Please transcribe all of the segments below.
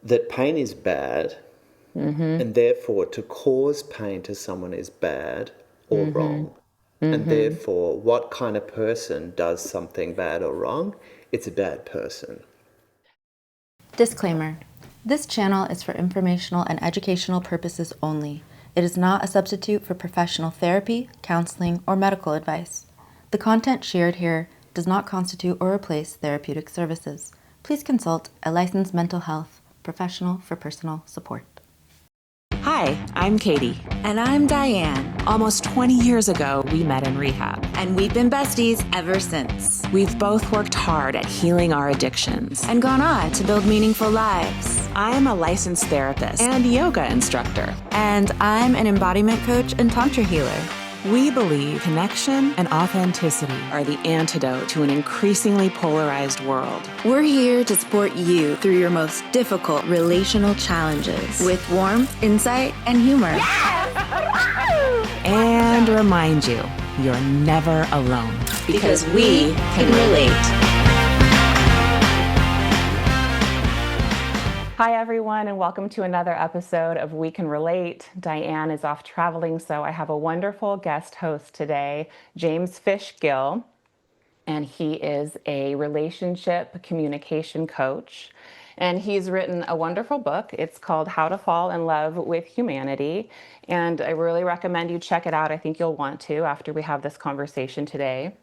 that pain is bad, Mm-hmm. and therefore to cause pain to someone is bad or Mm-hmm. wrong. And Mm-hmm. therefore, what kind of person does something bad or wrong? It's a bad person. Disclaimer. This channel is for informational and educational purposes only. It is not a substitute for professional therapy, counseling, or medical advice. The content shared here does not constitute or replace therapeutic services. Please consult a licensed mental health professional for personal support. Hi, I'm Katie. And I'm Diane. Almost 20 years ago, we met in rehab. And we've been besties ever since. We've both worked hard at healing our addictions and gone on to build meaningful lives. I'm a licensed therapist and yoga instructor. And I'm an embodiment coach and tantra healer. We believe connection and authenticity are the antidote to an increasingly polarized world. We're here to support you through your most difficult relational challenges with warmth, insight, and humor. Yes! And remind you, you're never alone. Because we can relate. Hi, everyone, and welcome to another episode of We Can Relate. Diane is off traveling, so I have a wonderful guest host today, James Fish Gill, and he is a relationship communication coach. And he's written a wonderful book. It's called How to Fall in Love with Humanity. And I really recommend you check it out. I think you'll want to after we have this conversation today.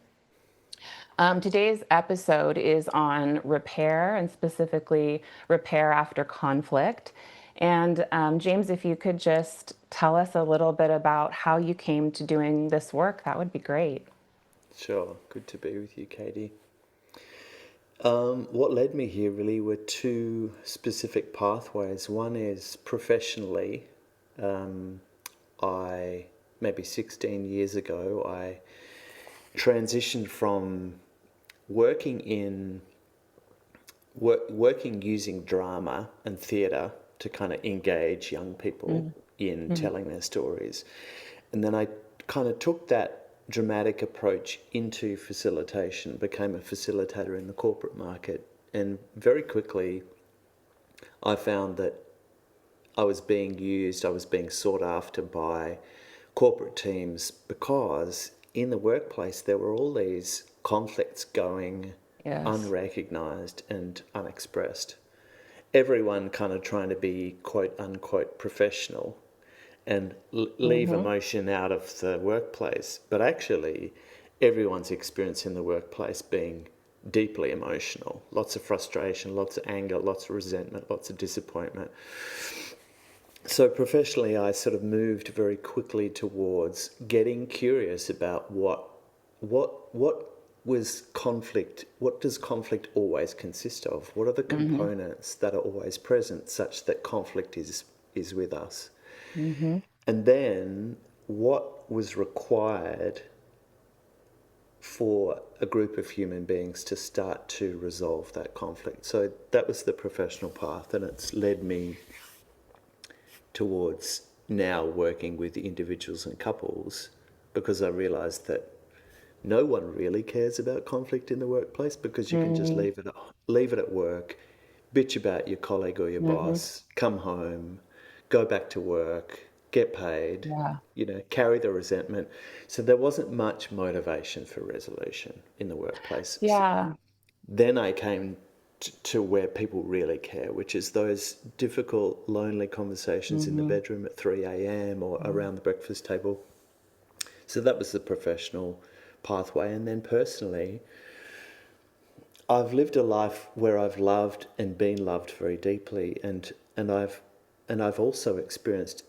Today's episode is on repair and specifically repair after conflict. And James, if you could just tell us a little bit about how you came to doing this work, that would be great. Sure, good to be with you, Katie. What led me here really were two specific pathways. One is professionally. Maybe 16 years ago, I transitioned from working using drama and theatre to kind of engage young people in telling their stories. And then I kind of took that dramatic approach into facilitation, became a facilitator in the corporate market. And very quickly, I found that I was being sought after by corporate teams because in the workplace there were all these conflicts going unrecognized and unexpressed. Everyone kind of trying to be quote unquote professional and leave emotion out of the workplace, but actually everyone's experience in the workplace being deeply emotional, lots of frustration, lots of anger, lots of resentment, lots of disappointment. So professionally, I sort of moved very quickly towards getting curious about what was conflict. What does conflict always consist of? What are the components that are always present, such that conflict is with us? And then what was required for a group of human beings to start to resolve that conflict? So that was the professional path, and it's led me towards now working with individuals and couples, because I realised that no one really cares about conflict in the workplace, because you can just leave it at work, bitch about your colleague or your boss, come home, go back to work, get paid, carry the resentment. So there wasn't much motivation for resolution in the workplace. Yeah. Then I came to where people really care, which is those difficult, lonely conversations in the bedroom at 3 a.m. or around the breakfast table. So that was the professional pathway. And then personally, I've lived a life where I've loved and been loved very deeply, and I've also experienced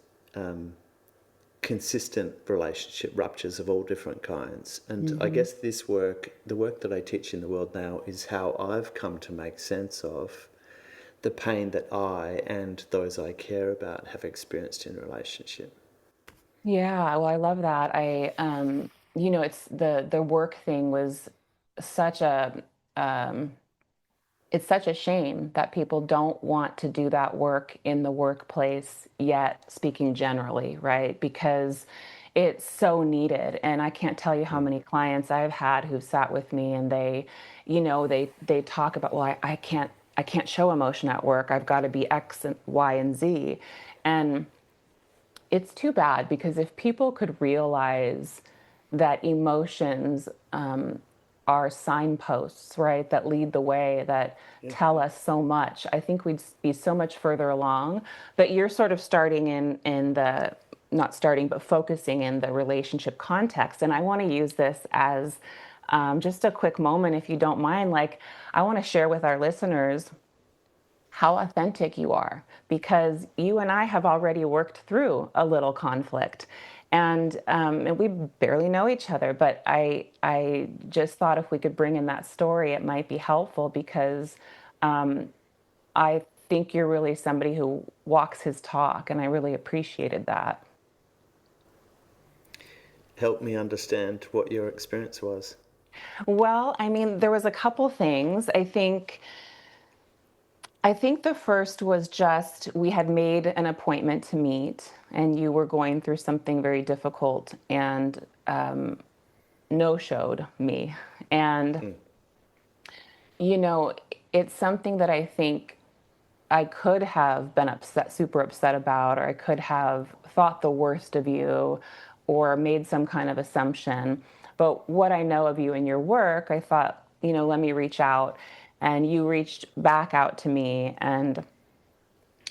consistent relationship ruptures of all different kinds. And I guess the work that I teach in the world now, is how I've come to make sense of the pain that I and those I care about have experienced in relationship. Yeah, well, I love that. It's the work thing was such a it's such a shame that people don't want to do that work in the workplace yet, speaking generally, right? Because it's so needed. And I can't tell you how many clients I've had who've sat with me and they talk about, well, I I can't show emotion at work. I've got to be X and Y and Z. And it's too bad, because if people could realize that emotions are signposts, right, that lead the way, that tell us so much, I think we'd be so much further along. But you're sort of starting in the, not starting, but focusing in the relationship context. And I want to use this as just a quick moment, if you don't mind. Like, I want to share with our listeners how authentic you are, because you and I have already worked through a little conflict, and we barely know each other. But I just thought if we could bring in that story, it might be helpful, because I think you're really somebody who walks his talk, and I really appreciated that. Help me understand what your experience was. Well, I mean, there was a couple things. I think the first was just we had made an appointment to meet, and you were going through something very difficult and no-showed me. And, you know, it's something that I think I could have been upset, super upset about, or I could have thought the worst of you or made some kind of assumption. But what I know of you and your work, I thought, let me reach out. And you reached back out to me, and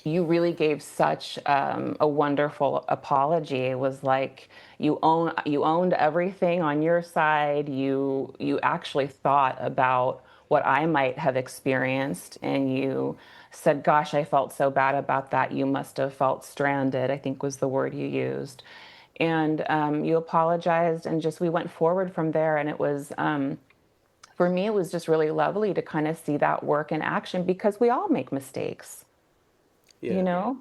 you really gave such a wonderful apology. It was like you owned everything on your side. You actually thought about what I might have experienced, and you said, "Gosh, I felt so bad about that. You must have felt stranded," I think was the word you used. And you apologized, and just we went forward from there. And it was for me, it was just really lovely to kind of see that work in action, because we all make mistakes, you Yeah, know?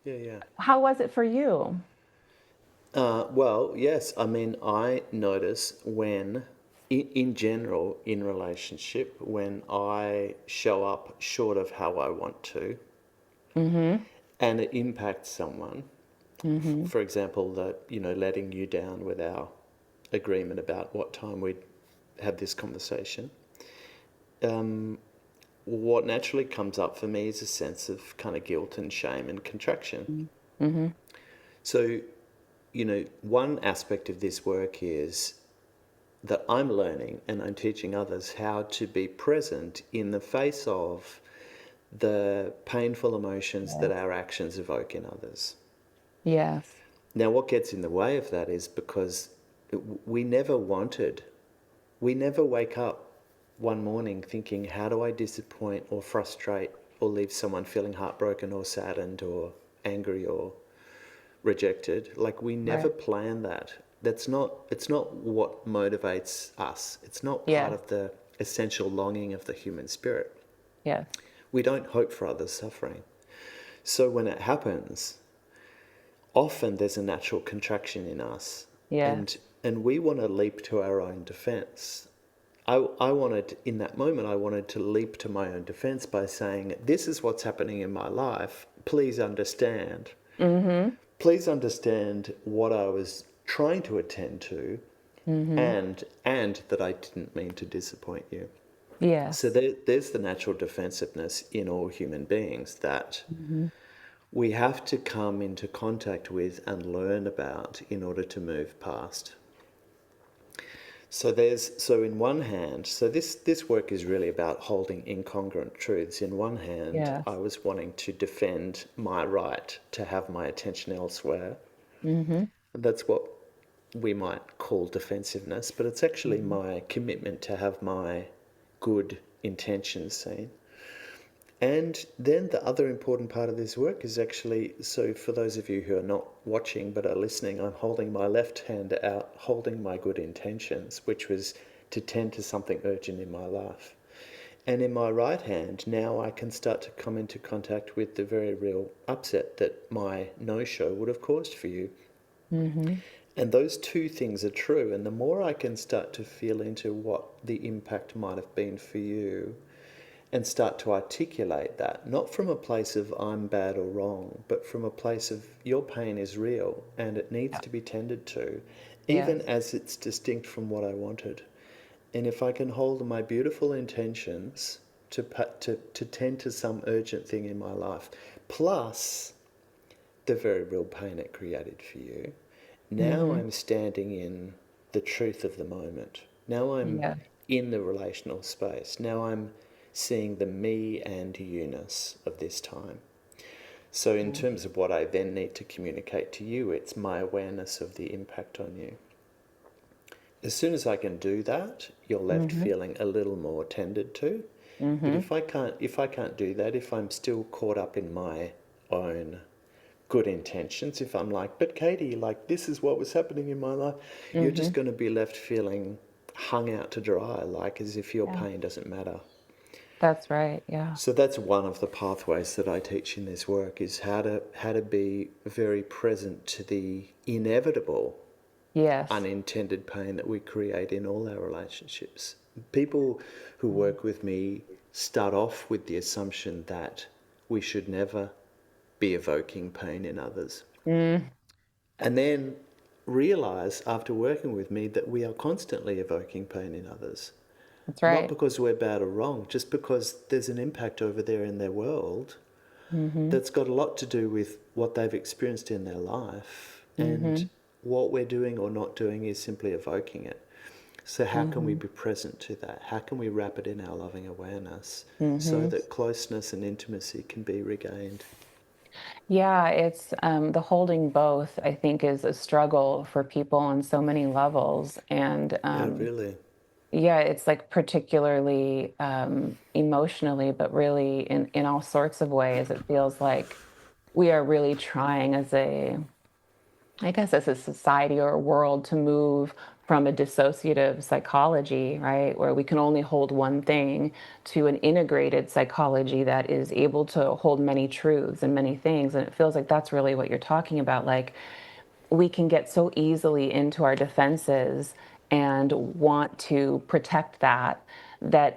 yeah. How was it for you? Well, yes. I mean, I notice when, in general, in relationship, when I show up short of how I want to, and it impacts someone. For example, that letting you down with our agreement about what time we'd have this conversation. What naturally comes up for me is a sense of kind of guilt and shame and contraction. So, one aspect of this work is that I'm learning and I'm teaching others how to be present in the face of the painful emotions that our actions evoke in others. Yes. Now, what gets in the way of that is because we never wake up one morning thinking, how do I disappoint or frustrate or leave someone feeling heartbroken or saddened or angry or rejected? Like, we never Right. plan that. It's not what motivates us. It's not part Yeah. of the essential longing of the human spirit. Yes. We don't hope for others' suffering. So when it happens, often there's a natural contraction in us, Yeah. and we want to leap to our own defense. I wanted, in that moment, I wanted to leap to my own defense by saying, this is what's happening in my life. Please understand. Please understand what I was trying to attend to, and that I didn't mean to disappoint you. So Yes. there's the natural defensiveness in all human beings that we have to come into contact with and learn about in order to move past. So in one hand, this work is really about holding incongruent truths. In one hand, Yes. I was wanting to defend my right to have my attention elsewhere. And that's what we might call defensiveness, but it's actually my commitment to have my good intentions seen. And then the other important part of this work is actually, so for those of you who are not watching but are listening, I'm holding my left hand out, holding my good intentions, which was to tend to something urgent in my life. And in my right hand, now I can start to come into contact with the very real upset that my no-show would have caused for you. And those two things are true. And the more I can start to feel into what the impact might have been for you, and start to articulate that, not from a place of I'm bad or wrong, but from a place of your pain is real and it needs to be tended to, even Yes. as it's distinct from what I wanted. And if I can hold my beautiful intentions to tend to some urgent thing in my life, plus the very real pain it created for you. Now I'm standing in the truth of the moment. Now I'm Yeah. in the relational space. Now I'm seeing the me and you-ness of this time. So in terms of what I then need to communicate to you, it's my awareness of the impact on you. As soon as I can do that, you're left feeling a little more tended to. But if I can't do that, if I'm still caught up in my own good intentions, if I'm like, but Katie, like this is what was happening in my life, you're just going to be left feeling hung out to dry, like as if your pain doesn't matter. That's right. Yeah. So that's one of the pathways that I teach in this work, is how to be very present to the inevitable Yes. unintended pain that we create in all our relationships. People who work with me start off with the assumption that we should never be evoking pain in others. And then realize after working with me that we are constantly evoking pain in others. That's Not right. because we're bad or wrong, just because there's an impact over there in their world that's got a lot to do with what they've experienced in their life. And what we're doing or not doing is simply evoking it. So how can we be present to that? How can we wrap it in our loving awareness so that closeness and intimacy can be regained? Yeah, it's the holding both, I think, is a struggle for people on so many levels. And Yeah, really. yeah, it's like particularly emotionally, but really in all sorts of ways, it feels like we are really trying as I guess as a society or a world to move from a dissociative psychology, right, where we can only hold one thing, to an integrated psychology that is able to hold many truths and many things. And it feels like that's really what you're talking about. Like, we can get so easily into our defenses and want to protect that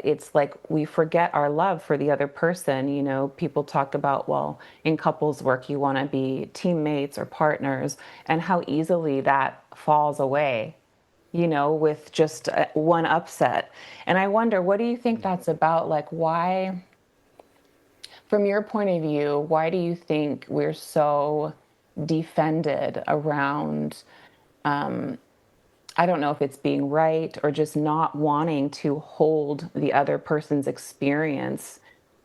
it's like we forget our love for the other person. You know, people talk about, well, in couples work you want to be teammates or partners, and how easily that falls away, you know, with just one upset. And I wonder, what do you think that's about? Like, why, from your point of view, why do you think we're so defended around, I don't know if it's being right or just not wanting to hold the other person's experience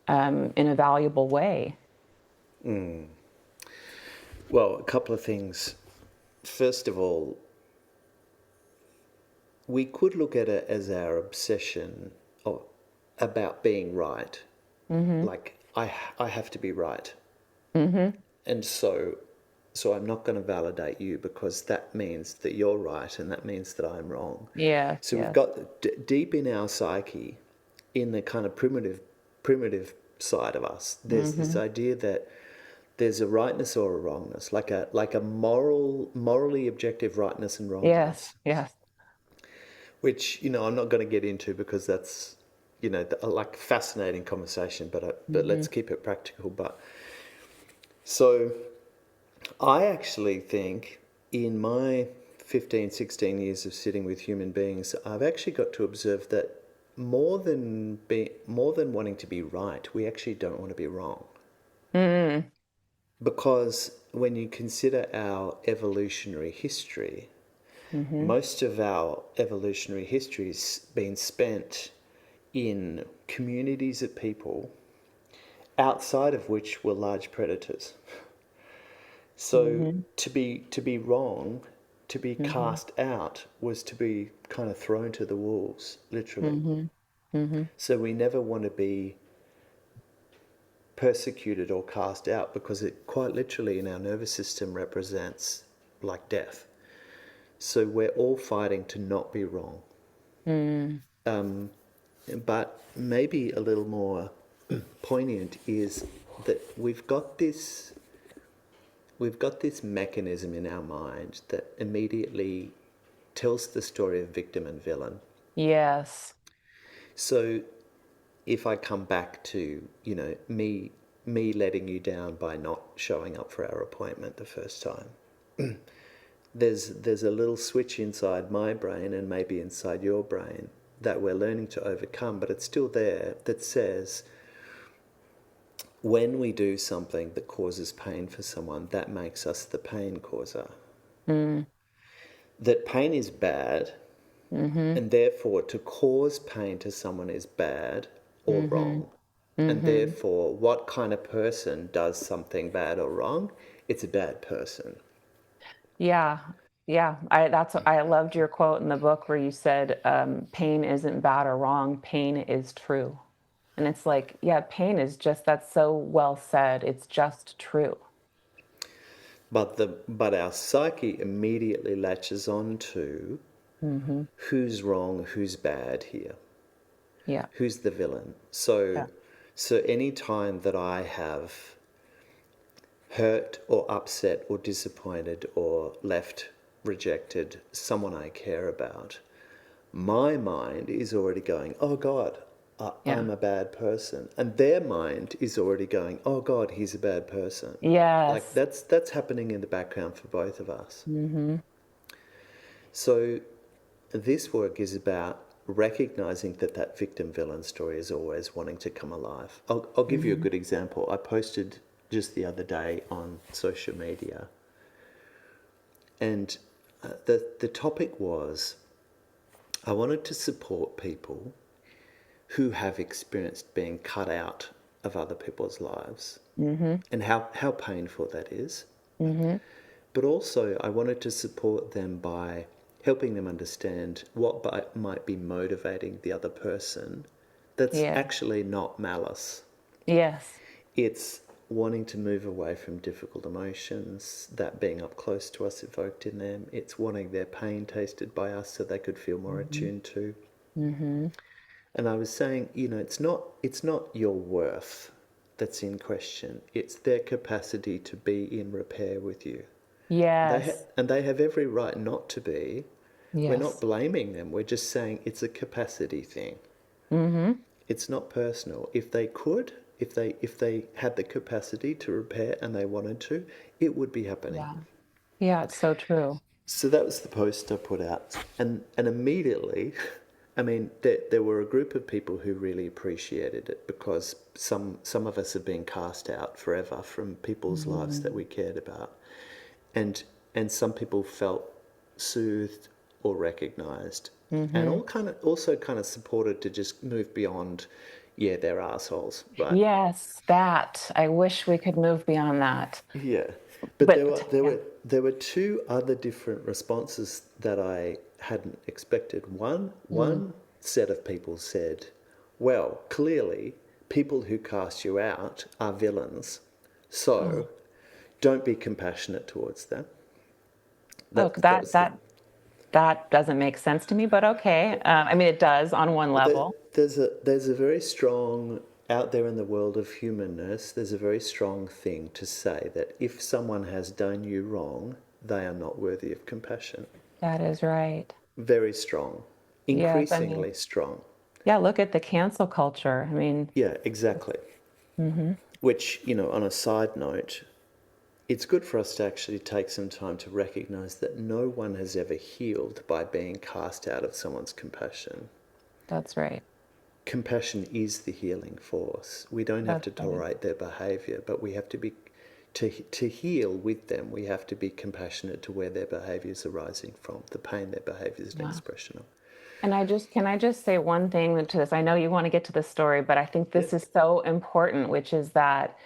in a valuable way? Well, a couple of things. First of all, we could look at it as our obsession about being right. Like, I have to be right. And so I'm not going to validate you because that means that you're right and that means that I'm wrong. Yes, So we've yes. got deep in our psyche, in the kind of primitive side of us, there's this idea that there's a rightness or a wrongness, like a morally objective rightness and Yes, wrongness, yes. which I'm not going to get into because that's like fascinating conversation, but let's keep it practical. But so I actually think in my 15, 16 years of sitting with human beings, I've actually got to observe that more than wanting to be right, we actually don't want to be wrong. Because when you consider our evolutionary history, most of our evolutionary history has been spent in communities of people outside of which were large predators. So to be wrong, to be cast out, was to be kind of thrown to the wolves, literally. So we never want to be persecuted or cast out because it quite literally in our nervous system represents like death. So we're all fighting to not be wrong. But maybe a little more poignant is that we've got this mechanism in our mind that immediately tells the story of victim and villain. Yes. So if I come back to, me letting you down by not showing up for our appointment the first time, there's a little switch inside my brain and maybe inside your brain that we're learning to overcome, but it's still there, that says when we do something that causes pain for someone, that makes us the pain causer. That pain is bad, and therefore to cause pain to someone is bad or wrong. And therefore, what kind of person does something bad or wrong? It's a bad person. Yeah. Yeah. I loved your quote in the book where you said, pain isn't bad or wrong, pain is true. And it's like, yeah, pain is just, that's so well said. It's just true. But our psyche immediately latches on to who's wrong, who's bad here, Yeah. who's the villain. Yeah. So any time that I have hurt or upset or disappointed or left rejected someone I care about, my mind is already going, oh God, Yeah. I'm a bad person. And their mind is already going, oh God, he's a bad person. Like Yes. that's happening in the background for both of us. So this work is about recognizing that that victim villain story is always wanting to come alive. I'll give you a good example. I posted just the other day on social media, and the topic was I wanted to support people who have experienced being cut out of other people's lives and how painful that is. But also I wanted to support them by helping them understand what might be motivating the other person that's Yeah. actually not malice. Yes. It's wanting to move away from difficult emotions that being up close to us evoked in them. It's wanting their pain tasted by us so they could feel more attuned to. And I was saying, it's not your worth that's in question. It's their capacity to be in repair with you. Yes. And they have every right not to be. We're not Yes. blaming them. We're just saying it's a capacity thing. It's not personal. If they could, if they had the capacity to repair and they wanted to, it would be happening. Yeah. Yeah, it's so true. So that was the post I put out, and immediately, I mean, there were a group of people who really appreciated it because some of us have been cast out forever from people's lives that we cared about, and some people felt soothed or recognised, and also kind of supported to just move beyond, yeah, they're assholes, right? Yes, that. I wish we could move beyond that. Yeah, but But yeah. there were two other different responses that I hadn't expected. One set of people said, "Well, clearly, people who cast you out are villains, so don't be compassionate towards them." Look, That was the that doesn't make sense to me, but okay. I mean, it does on one level. there's a very strong out there in the world of humanness. There's a very strong thing to say that if someone has done you wrong, they are not worthy of compassion. That is right. Very strong, Yes, I mean, increasingly strong. yeah, look at the cancel culture. I mean, Yeah, exactly. Which, on a side note, it's good for us to actually take some time to recognize that no one has ever healed by being cast out of someone's compassion. that's right. Compassion is the healing force. We don't have That's to right. tolerate their behavior, but we have to be, to heal with them, we have to be compassionate to where their behavior is arising from, the pain their behavior is an Yeah. expression of. And can I just say one thing to this? I know you want to get to the story, but I think Yeah. this is so important, which is that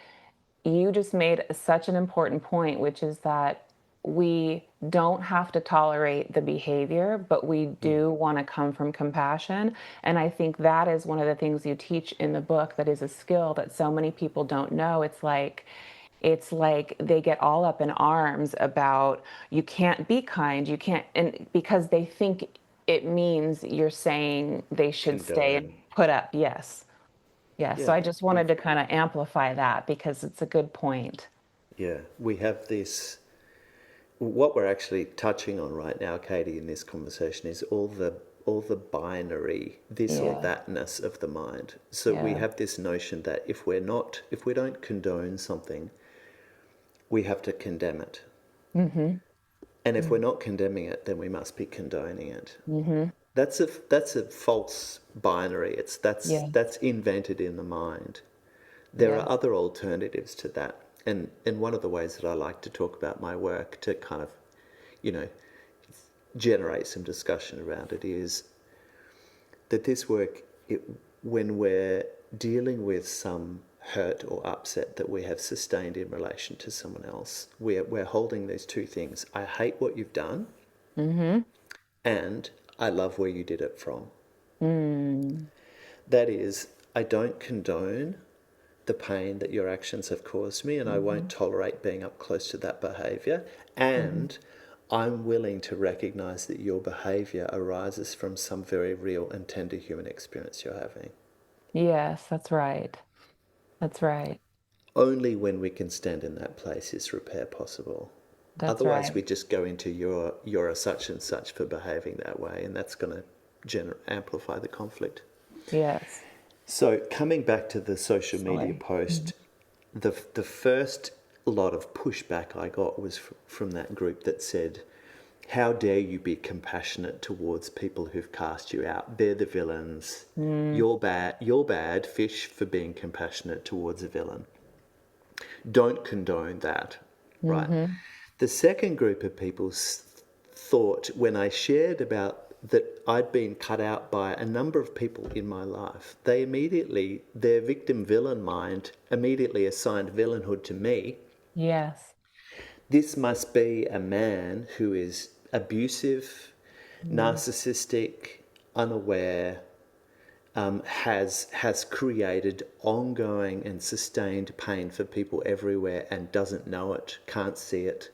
you just made such an important point, which is that we don't have to tolerate the behavior, but we do want to come from compassion. And I think that is one of the things you teach in the book that is a skill that so many people don't know. It's like they get all up in arms about you can't be kind, you can't, and because they think it means you're saying they should stay and Condone. put up. Yes. Yeah, so Yeah. I just wanted to kind of amplify that because it's a good point. Yeah. We have this. What we're actually touching on right now, Katie, in this conversation is all the binary this or Yeah, thatness of the mind. So we yeah, have this notion that if we don't condone something, we have to condemn it. And if we're not condemning it, then we must be condoning it. That's a false binary. Yeah. That's invented in the mind. There Yeah. are other alternatives to that. And one of the ways that I like to talk about my work to kind of, you know, generate some discussion around it is that this work, when we're dealing with some hurt or upset that we have sustained in relation to someone else, we're holding these two things. I hate what you've done, and I love where you did it from. Mm. That is, I don't condone the pain that your actions have caused me, and I won't tolerate being up close to that behaviour. And I'm willing to recognise that your behaviour arises from some very real and tender human experience you're having. Yes, that's right. That's right. Only when we can stand in that place is repair possible. That's Otherwise, right. we just go into you're a such and such for behaving that way, and that's going to amplify the conflict. Yes. So coming back to the social media Sorry. post, the first lot of pushback I got was from that group that said, "How dare you be compassionate towards people who've cast you out? They're the villains. You're bad. You're bad, Fish, for being compassionate towards a villain. Don't condone that." Right. Mm-hmm. The second group of people thought, when I shared about that I'd been cut out by a number of people in my life, their victim villain mind immediately assigned villainhood to me. Yes. This must be a man who is abusive, Mm. narcissistic, unaware, has created ongoing and sustained pain for people everywhere and doesn't know it, can't see it.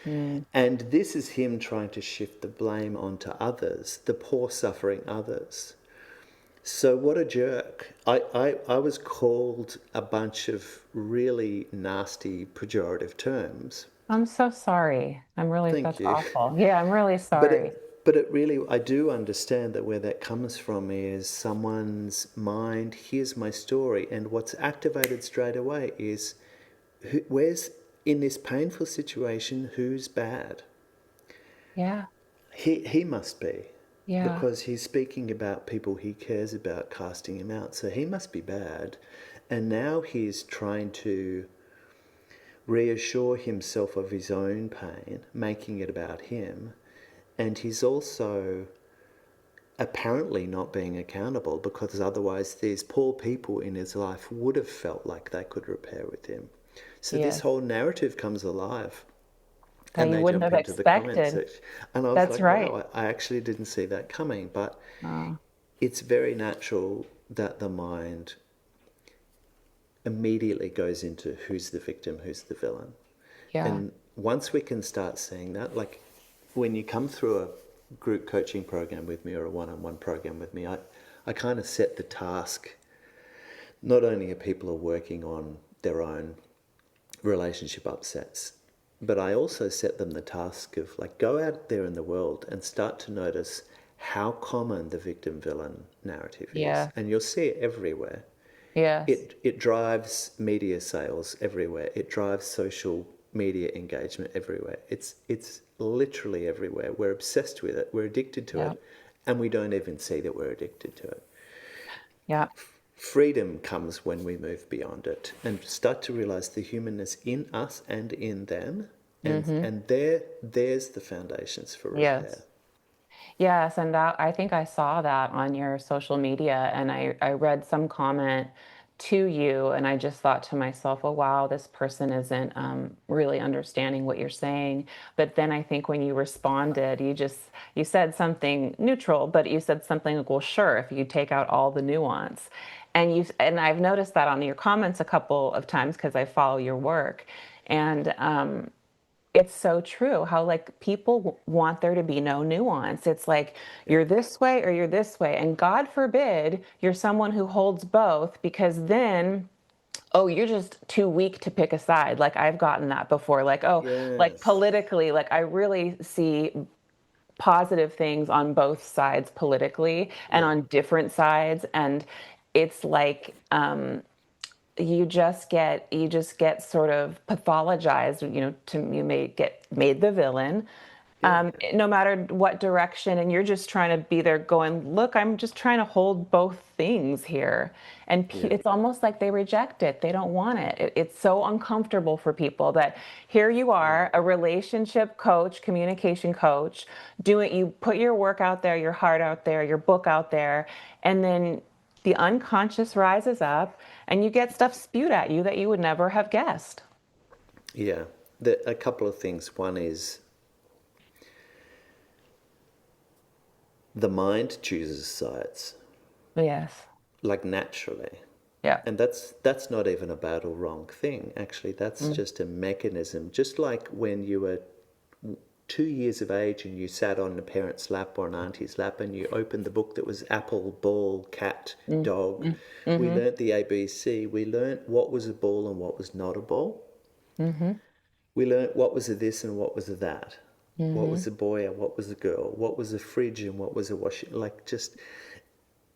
Mm. And this is him trying to shift the blame onto others, the poor suffering others. So what a jerk. I was called a bunch of really nasty pejorative terms. I'm so sorry. Thank That's you. awful. Yeah, I'm really But sorry. it really, I do understand that where that comes from is someone's mind hears my story, and what's activated straight away is where's, in this painful situation, who's bad? Yeah. He must be, Yeah. because he's speaking about people he cares about casting him out, so he must be bad. And now he's trying to reassure himself of his own pain, making it about him. And he's also apparently not being accountable, because otherwise these poor people in his life would have felt like they could repair with him. So this Yes. whole narrative comes alive, That and you they wouldn't jump have into the comment expected. section. And I was That's like, right. wow, I actually didn't see that coming. But Oh, it's very natural that the mind immediately goes into who's the victim, who's the villain. yeah. And once we can start seeing that, like when you come through a group coaching program with me or a one-on-one program with me, I kind of set the task. Not only are people working on their own relationship upsets, but I also set them the task of, like, go out there in the world and start to notice how common the victim villain narrative is. Yeah. And you'll see it everywhere. Yes. It drives media sales everywhere. It drives social media engagement everywhere. It's literally everywhere. We're obsessed with it. We're addicted to Yeah. it, and we don't even see that we're addicted to it. Yeah. Freedom comes when we move beyond it and start to realize the humanness in us and in them, Mm-hmm. and there's the foundations for repair. Yes. Yes, and that I think I saw that on your social media, and I read some comment to you, and I just thought to myself, oh wow, this person isn't really understanding what you're saying. But then I think when you responded, you said something neutral, but you said something like, well, sure, if you take out all the nuance. And I've noticed that on your comments a couple of times because I follow your work. And it's so true how like people want there to be no nuance. It's like Yeah. you're this way or you're this way. And God forbid you're someone who holds both, because then, oh, you're just too weak to pick a side. Like I've gotten that before. Like, oh, like Yes. politically, like I really see positive things on both sides politically and Yeah. on different sides. And it's like, you just get sort of pathologized, to you may get made the villain, no matter what direction, and you're just trying to be there going, look, I'm just trying to hold both things here. And it's almost like they reject it. They don't want it. It's so uncomfortable for people that here you are, a relationship coach, communication coach, you put your work out there, your heart out there, your book out there, and then the unconscious rises up and you get stuff spewed at you that you would never have guessed. Yeah. A couple of things. One is the mind chooses sides, Yes. like naturally. Yeah. And that's not even a bad or wrong thing. Actually, that's just a mechanism. Just like when you were 2 years of age and you sat on a parent's lap or an auntie's lap and you opened the book that was apple, ball, cat, dog. We learnt the ABC. We learnt what was a ball and what was not a ball. We learnt what was a this and what was a that. What was a boy and what was a girl. What was a fridge and what was a washing. Like just,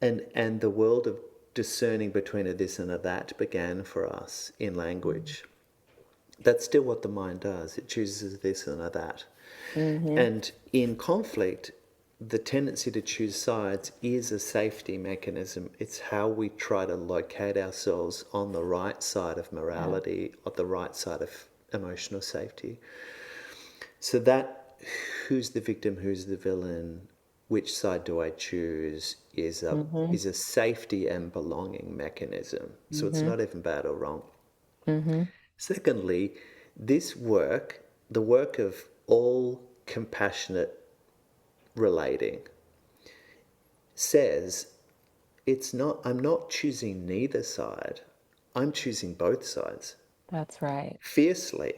and the world of discerning between a this and a that began for us in language. That's still what the mind does. It chooses a this and a that. And in conflict, the tendency to choose sides is a safety mechanism. It's how we try to locate ourselves on the right side of morality, on the right side of emotional safety. So that who's the victim, who's the villain, which side do I choose is a safety and belonging mechanism. So it's not even bad or wrong. Secondly, this work, the work of all compassionate relating, says I'm not choosing neither side. I'm choosing both sides. That's right. Fiercely.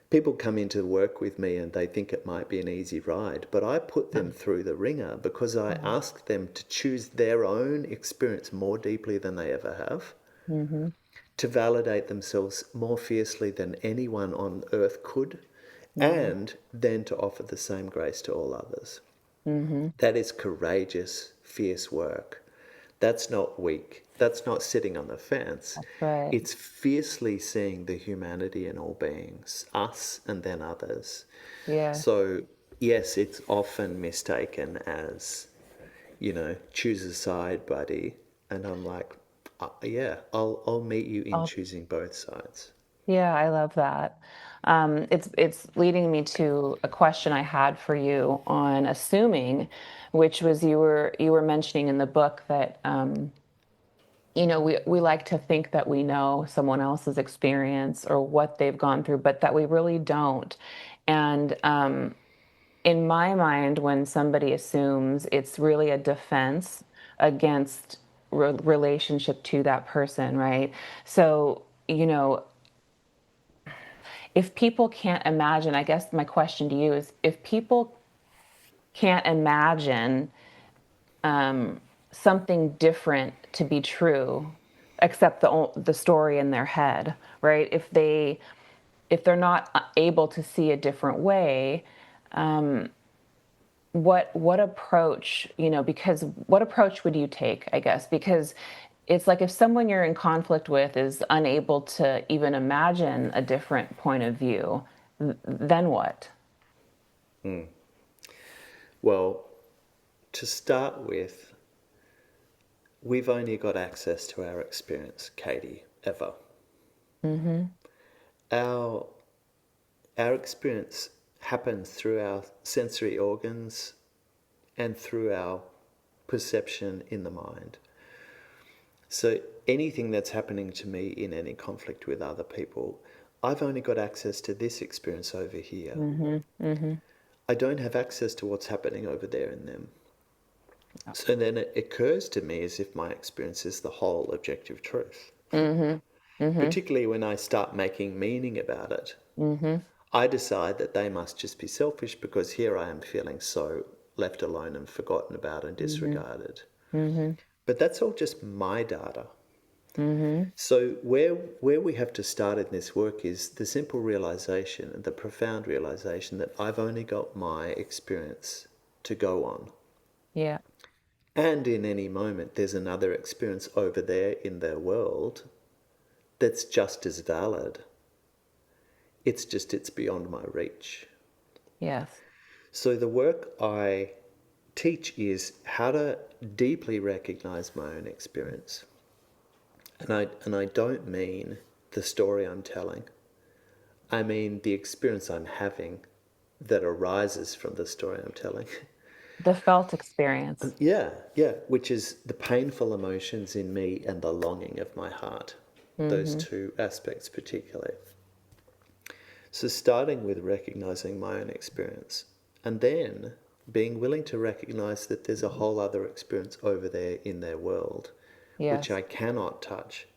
People come into work with me and they think it might be an easy ride, but I put them through the ringer because I ask them to choose their own experience more deeply than they ever have, to validate themselves more fiercely than anyone on earth could, and then to offer the same grace to all others. That is courageous, fierce work. That's not weak. That's not sitting on the fence. Right. It's fiercely seeing the humanity in all beings, us and then others. Yeah. So, yes, it's often mistaken as, choose a side, buddy. And I'm like, yeah, I'll meet you in choosing both sides. Yeah, I love that. It's leading me to a question I had for you on assuming, which was you were mentioning in the book that we like to think that we know someone else's experience or what they've gone through, but that we really don't. And in my mind, when somebody assumes, it's really a defense against relationship to that person, right? So, if people can't imagine, I guess my question to you is if people can't imagine something different to be true, except the story in their head, right? If they're not able to see a different way, what approach, because what approach would you take, I guess? Because it's like if someone you're in conflict with is unable to even imagine a different point of view, then what? Well, to start with, we've only got access to our experience, Katie, ever. Our experience happens through our sensory organs and through our perception in the mind. So anything that's happening to me in any conflict with other people, I've only got access to this experience over here. I don't have access to what's happening over there in them. So then it occurs to me as if my experience is the whole objective truth. Particularly when I start making meaning about it. I decide that they must just be selfish because here I am feeling so left alone and forgotten about and disregarded. But that's all just my data. So where we have to start in this work is the simple realization and the profound realization that I've only got my experience to go on. Yeah. And in any moment, there's another experience over there in their world that's just as valid. It's beyond my reach. Yes. So the work I teach is how to deeply recognize my own experience. And I don't mean the story I'm telling. I mean the experience I'm having that arises from the story I'm telling. The felt experience. Yeah, yeah, which is the painful emotions in me and the longing of my heart. Those two aspects particularly. So starting with recognizing my own experience and then being willing to recognize that there's a whole other experience over there in their world, which Yes. I cannot touch,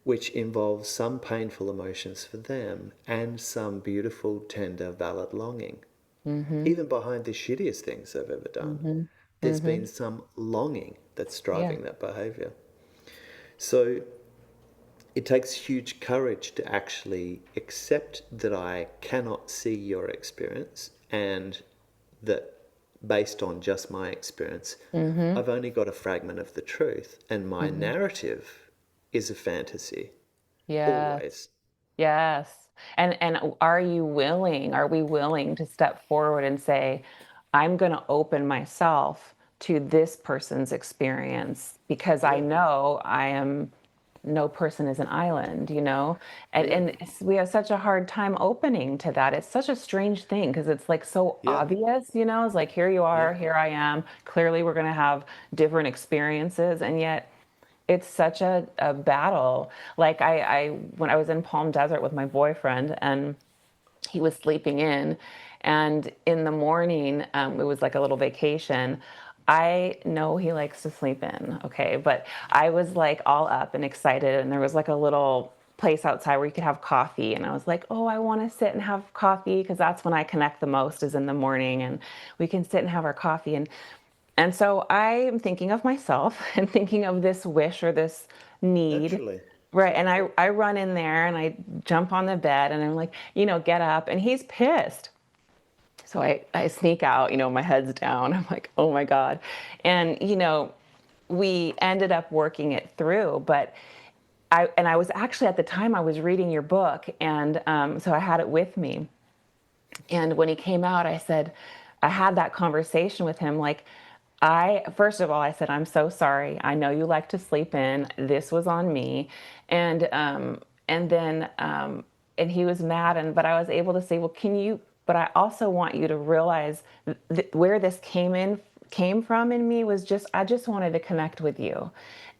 which involves some painful emotions for them and some beautiful, tender, valid longing. Even behind the shittiest things they've ever done, there's been some longing that's Yeah. driving that behavior. So it takes huge courage to actually accept that I cannot see your experience and that based on just my experience, I've only got a fragment of the truth and my narrative is a fantasy, Yes. always. Yes. And are we willing to step forward and say, I'm going to open myself to this person's experience because I Yeah, know no person is an island, you know? And yeah, we have such a hard time opening to that. It's such a strange thing because it's like so yeah, obvious, you know? It's like here you yeah, are, here I am. Clearly we're going to have different experiences, and yet it's such a battle. Like when I was in Palm Desert with my boyfriend and he was sleeping in, and in the morning, it was like a little vacation. I know he likes to sleep in, okay, but I was like all up and excited, and there was like a little place outside where you could have coffee, and I was like, oh, I want to sit and have coffee because that's when I connect the most is in the morning, and we can sit and have our coffee. And so I'm thinking of myself and thinking of this wish or this need. naturally. Right. And I run in there and I jump on the bed and I'm like, get up. And he's pissed. So I sneak out, my head's down. I'm like, oh my God. And, we ended up working it through. But I was actually at the time I was reading your book. And so I had it with me. And when he came out, I had that conversation with him. Like, first of all, I said, I'm so sorry. I know you like to sleep in. This was on me. And then, and he was mad. But I was able to say, well, but I also want you to realize where this came from in me was I just wanted to connect with you.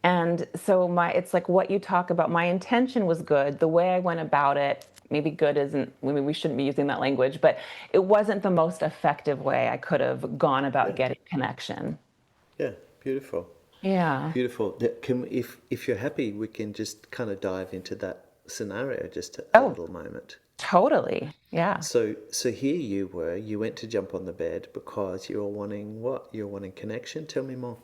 And so it's like what you talk about. My intention was good. The way I went about it, maybe good isn't, maybe we shouldn't be using that language, but it wasn't the most effective way I could have gone about Yeah, getting connection. yeah, beautiful. Yeah. Beautiful. If you're happy, we can just kind of dive into that scenario just a Oh, little moment. totally. Yeah. So here you went to jump on the bed because you were wanting what? You were wanting connection? Tell me more.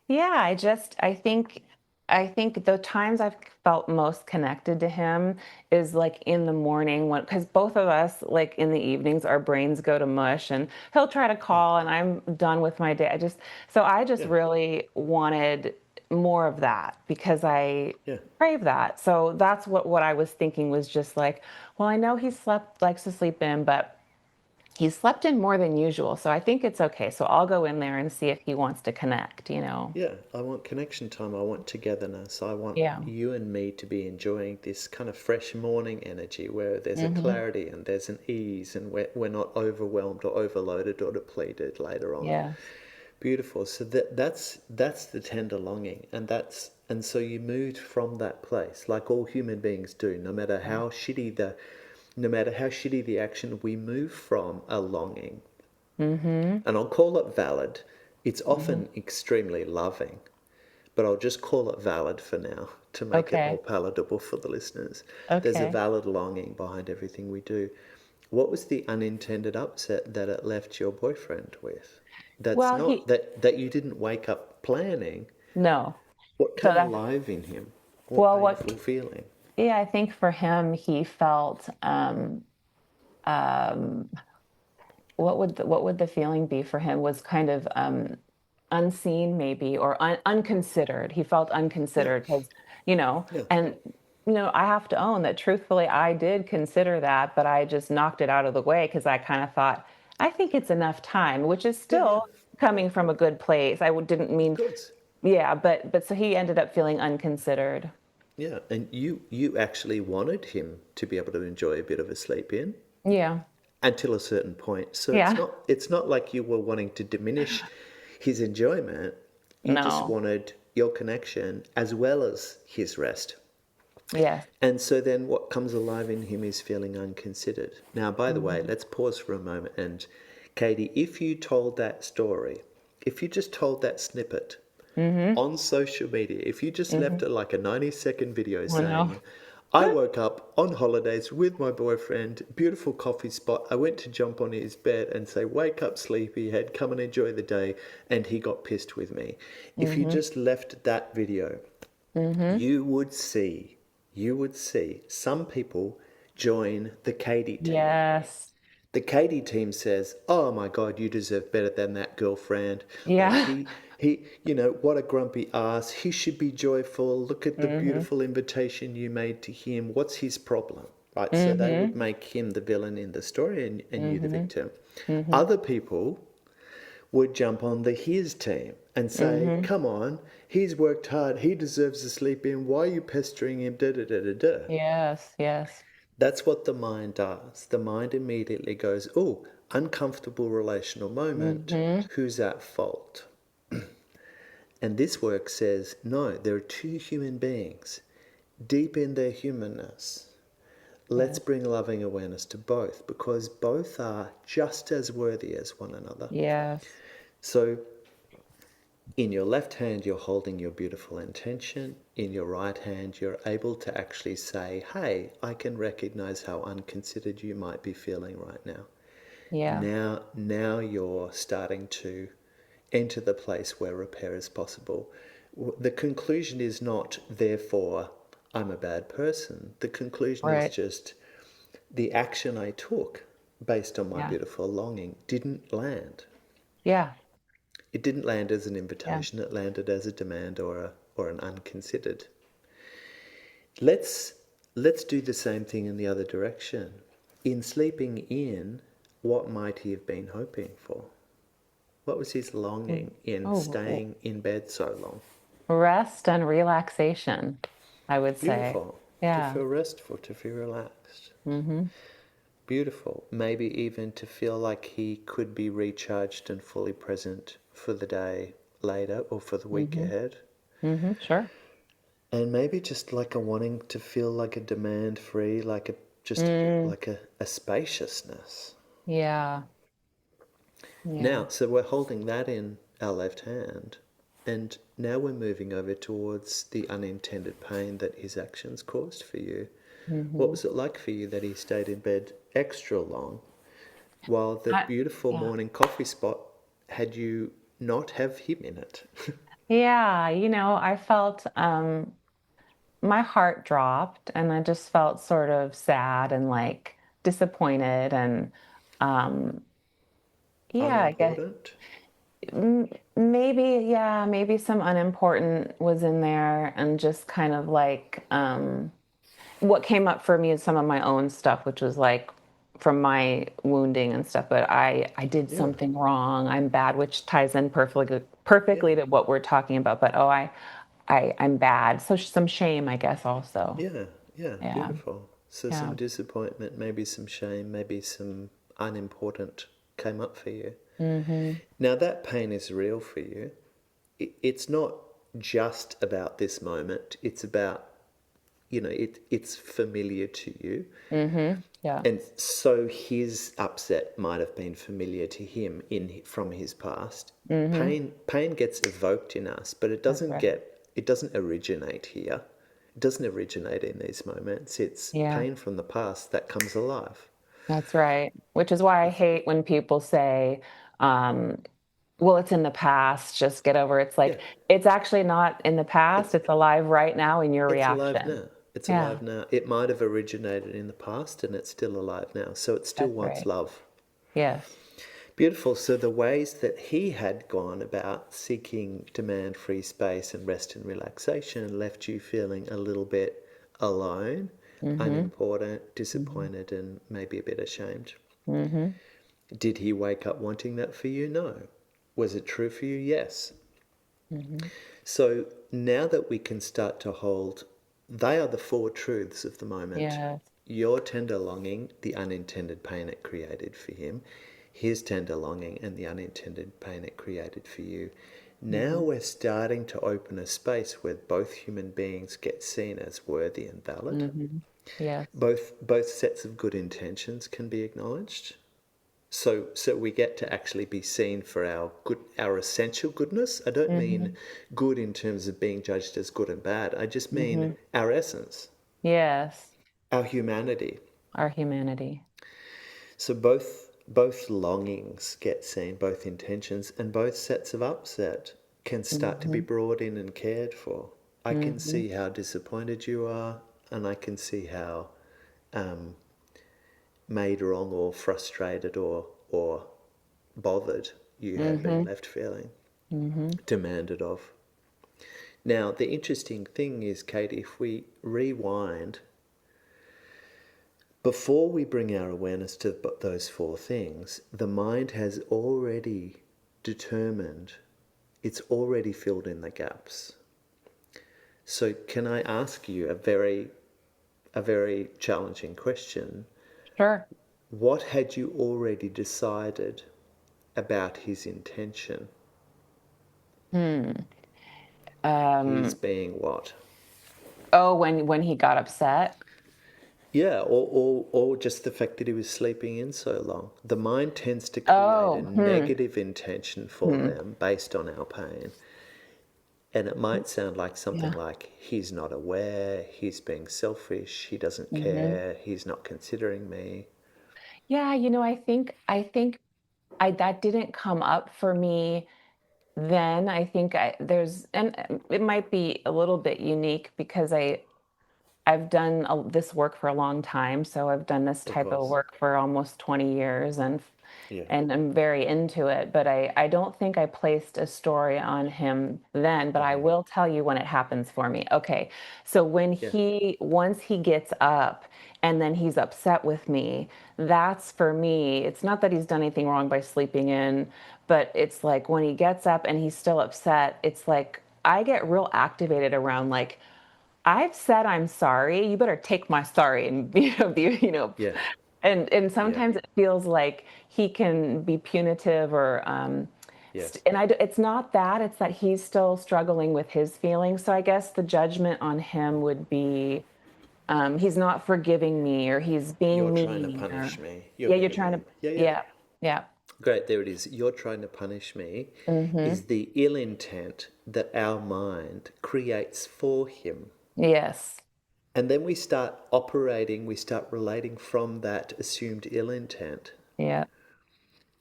Yeah, I think the times I've felt most connected to him is like in the morning when, because both of us, like in the evenings, our brains go to mush and he'll try to Yeah, call and I'm done with my day. So I just yeah, really wanted more of that because I yeah, crave that. So that's what I was thinking was just like, well, I know likes to sleep in, but he slept in more than usual. So I think it's okay. So I'll go in there and see if he wants to connect. yeah. I want connection time. I want togetherness. I want Yeah. you and me to be enjoying this kind of fresh morning energy where there's a Hmm. clarity and there's an ease and we're not overwhelmed or overloaded or depleted later on. Yes. Beautiful. So that's the tender longing, and so you moved from that place, like all human beings do. No matter how shitty the action, we move from a longing, Mm-hmm. and I'll call it valid. It's Hmm. often extremely loving, but I'll just call it valid for now to make it more Okay. palatable for the listeners. There's a Okay. valid longing behind everything we do. What was the unintended upset that it left your boyfriend with? That's Well, not that you didn't wake up planning. no. What So came that's, alive in him? What well, painful feeling? yeah, I think for him, he felt, um, what would the feeling be for him was kind of, unseen maybe, or unconsidered. He felt Yeah, unconsidered because, you know, yeah, and, I have to own that truthfully, I did consider that, but I just knocked it out of the way because I kind of thought, I think it's enough time, which is still coming from a good place. Didn't Of mean, course. yeah, but so he ended up feeling unconsidered. Yeah, and you actually wanted him to be able to enjoy a bit of a sleep in Yeah. until a certain point. So Yeah. it's not like you were wanting to diminish his enjoyment. You just No. wanted your connection as well as his rest. Yes. And so then what comes alive in him is feeling unconsidered. Now, by the way, let's pause for a moment. And Katie, if you told that story, if you just told that snippet on social media, if you just left it like a 90-second video I know. saying, I woke up on holidays with my boyfriend, beautiful coffee spot. I went to jump on his bed and say, wake up, sleepyhead, come and enjoy the day. And he got pissed with me. If you just left that video, you would see some people join the Katie team. Yes. The Katie team says, "Oh my God, you deserve better than that girlfriend. Like Yeah. what a grumpy ass. He should be joyful. Look at the beautiful invitation you made to him. What's his problem?" Right? So they would make him the villain in the story and you the victim. Other people would jump on the his team and say, "Come on, he's worked hard. He deserves to sleep in. Why are you pestering him? Da da da da da." Yes. Yes. That's what the mind does. The mind immediately goes, "Oh, uncomfortable relational moment. Who's at fault?" And this work says, no, there are two human beings deep in their humanness. Let's bring loving awareness to both because both are just as worthy as one another. Yes. So in your left hand, you're holding your beautiful intention. In your right hand, you're able to actually say, hey, I can recognize how unconsidered you might be feeling right now. Yeah. Now you're starting to enter the place where repair is possible. The conclusion is not, therefore, I'm a bad person. The conclusion is Right. just the action I took based on my Yeah. beautiful longing didn't land. Yeah. It didn't land as an Yeah. invitation. It landed as a demand or an unconsidered. Let's do the same thing in the other direction. In sleeping in, what might he have been hoping for? What was his longing in Oh, staying in bed so long? rest and relaxation, I would say. Beautiful. To Yeah. feel restful, to feel relaxed. Beautiful. Maybe even to feel like he could be recharged and fully present for the day later or for the week ahead. Sure. And maybe just like a wanting to feel like a demand free, like a spaciousness. Yeah. Yeah. Now, so we're holding that in our left hand, and now we're moving over towards the unintended pain that his actions caused for you. What was it like for you that he stayed in bed extra long while the beautiful Yeah. morning coffee spot had you not have him in it? Yeah. I felt my heart dropped and I just felt sort of sad and like disappointed and um yeah, I guess Unimportant? maybe, yeah, maybe some unimportant was in there and just kind of like what came up for me is some of my own stuff, which was like from my wounding and stuff, but I did Yeah, something wrong. I'm bad, which ties in yeah, perfectly to what we're talking about. But I'm bad. So some shame, I guess, also. yeah, yeah, Yeah, beautiful. So yeah. some disappointment, maybe some shame, maybe some unimportant came up for you. Now that pain is real for you. It's not just about this moment. It's about, it's familiar to you. Yeah, And so his upset might have been familiar to him from his past. Pain gets evoked in us, but that's right. it doesn't originate here. It doesn't originate in these moments. It's Yeah, pain from the past that comes alive. that's right. Which is why I hate when people say, um, well, it's in the past, just get over it. It's Yeah, like, it's actually not in the past. it's It's alive right now in your it's alive reaction. now. It's Yeah, alive now. It might have originated in the past and it's still alive now. So it still that's wants right. love. Yes. Beautiful. So the ways that he had gone about seeking demand-free space and rest and relaxation left you feeling a little bit alone, Mm-hmm. unimportant, Mm-hmm. disappointed, and maybe a bit ashamed. Mm-hmm. Did he wake up wanting that for you? No. Was it true for you? Yes. So now that we can start to hold, they are the four truths of the moment. Yes. Your tender longing, the unintended pain it created for him, his tender longing and the unintended pain it created for you. Now we're starting to open a space where both human beings get seen as worthy and valid. Yes. Both sets of good intentions can be acknowledged. So we get to actually be seen for our essential goodness. I don't mean good in terms of being judged as good and bad. I just mean our essence, Yes. our humanity. Our humanity. So both longings get seen, both intentions, and both sets of upset can start to be brought in and cared for. I can see how disappointed you are, and I can see how made wrong or frustrated or bothered you have been left feeling, demanded of. Now, the interesting thing is, Kate, if we rewind, before we bring our awareness to those four things, the mind has already determined, it's already filled in the gaps. So can I ask you a very challenging question? Sure. What had you already decided about his intention? His being what? Oh, when he got upset. Yeah, or just the fact that he was sleeping in so long. The mind tends to create a Oh, negative intention for them based on our pain. And it might sound like something Yeah. like, he's not aware, he's being selfish, he doesn't care, he's not considering me. Yeah, I think that didn't come up for me then. I think and it might be a little bit unique because I've done this work for a long time, so I've done this Of type of course. work for almost 20 years, Yeah. and I'm very into it. But I don't think I placed a story on him then, but I will tell you when it happens for me. Okay, so Yeah. once he gets up and then he's upset with me, that's for me. It's not that he's done anything wrong by sleeping in, but it's like when he gets up and he's still upset, it's like I get real activated around like, I've said I'm sorry. You better take my sorry and Yeah. and Yeah. sometimes it feels like he can be punitive or Yes. it's not that, it's that he's still struggling with his feelings. So I guess the judgment on him would be he's not forgiving me or he's You're being trying to mean or punish me. You're yeah, you're being trying to mean. Yeah, yeah. yeah, yeah. Great, there it is. You're trying to punish me is the ill intent that our mind creates for him. Yes. And then we start operating, we start relating from that assumed ill intent. Yeah.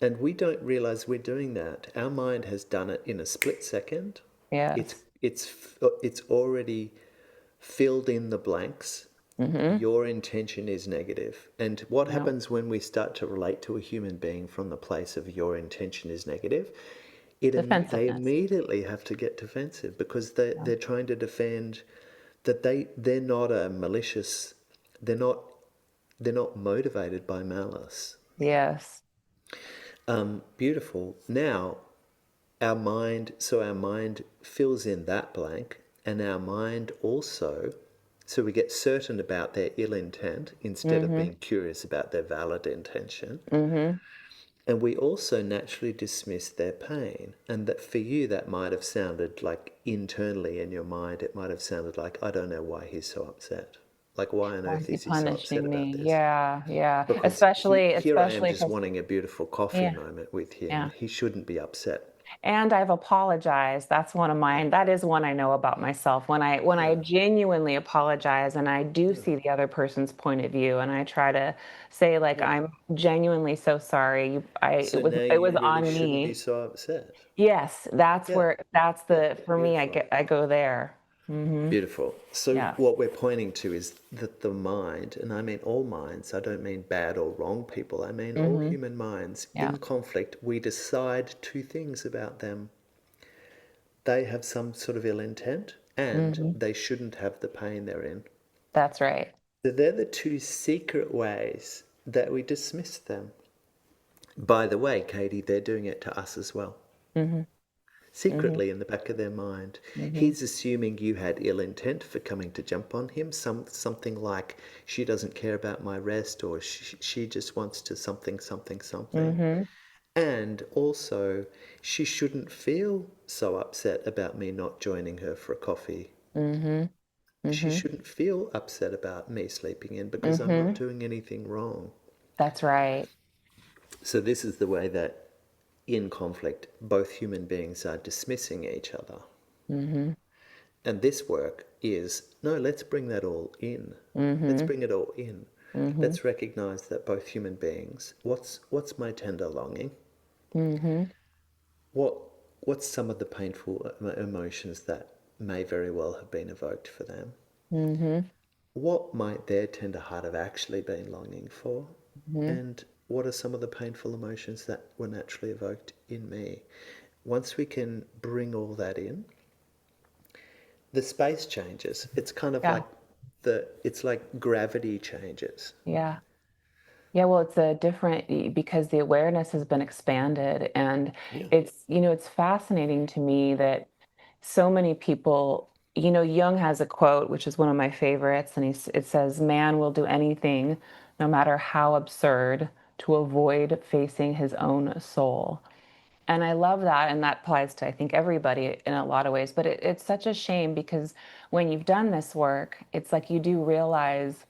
And we don't realize we're doing that. Our mind has done it in a split second. It's Yes. it's it's already filled in the blanks. Your intention is negative. And what Yeah. happens when we start to relate to a human being from the place of your intention is negative? They Defensiveness. immediately have to get defensive because they're trying to defend that they're not a malicious, they're not motivated by malice. Yes. Beautiful. Now our mind fills in that blank, and our mind also, so we get certain about their ill intent instead of being curious about their valid intention. And we also naturally dismiss their pain. And that for you, that might have sounded like internally in your mind, it might have sounded like, I don't know why he's so upset. Like, why on Why is earth he is he so upset punishing about me? this? Yeah, yeah. Because here I am Especially just because wanting a beautiful coffee yeah, moment with him. yeah. He shouldn't be upset. And I've apologized. That's one of Yeah, mine. That is one I know about myself. When I yeah, genuinely apologize and I do yeah, see the other person's point of view and I try to say like yeah. I'm genuinely so sorry. So now It you was really on shouldn't be me. so upset. Yes, Yeah, that's yeah, the for me beautiful. I go there. Beautiful. So Yeah. what we're pointing to is that the mind, and I mean all minds, I don't mean bad or wrong people, I mean all human minds Yeah. in conflict, we decide two things about them. They have some sort of ill intent and they shouldn't have the pain they're in. That's right. So they're the two secret ways that we dismiss them. By the way, Katie, they're doing it to us as well. Mm-hmm. Secretly in the back of their mind. Mm-hmm. He's assuming you had ill intent for coming to jump on him. Something like, she doesn't care about my rest, or she just wants to something. Mm-hmm. And also, she shouldn't feel so upset about me not joining her for a coffee. Mm-hmm. She Mm-hmm. shouldn't feel upset about me sleeping in because I'm not Mm-hmm. doing anything wrong. That's right. So this is the way that in conflict, both human beings are dismissing each other. Mm-hmm. And this work is, no, let's bring that all in. Let's Mm-hmm. bring it all in. Mm-hmm. Let's recognize that both human beings, what's my tender longing? Mm-hmm. What what's some of the painful emotions that may very well have been evoked for them? Mm-hmm. What might their tender heart have actually been longing for? Mm-hmm. And what are some of the painful emotions that were naturally evoked in me? Once we can bring all that in, the space changes. It's kind of Yeah. like it's like gravity changes. Yeah. Yeah, well, it's a different because the awareness has been expanded, and Yeah. it's fascinating to me that so many people, Jung has a quote, which is one of my favorites, and it says, "Man will do anything, no matter how absurd, to avoid facing his own soul." And I love that, and that applies to, I think, everybody in a lot of ways. But it's such a shame because when you've done this work, it's like you do realize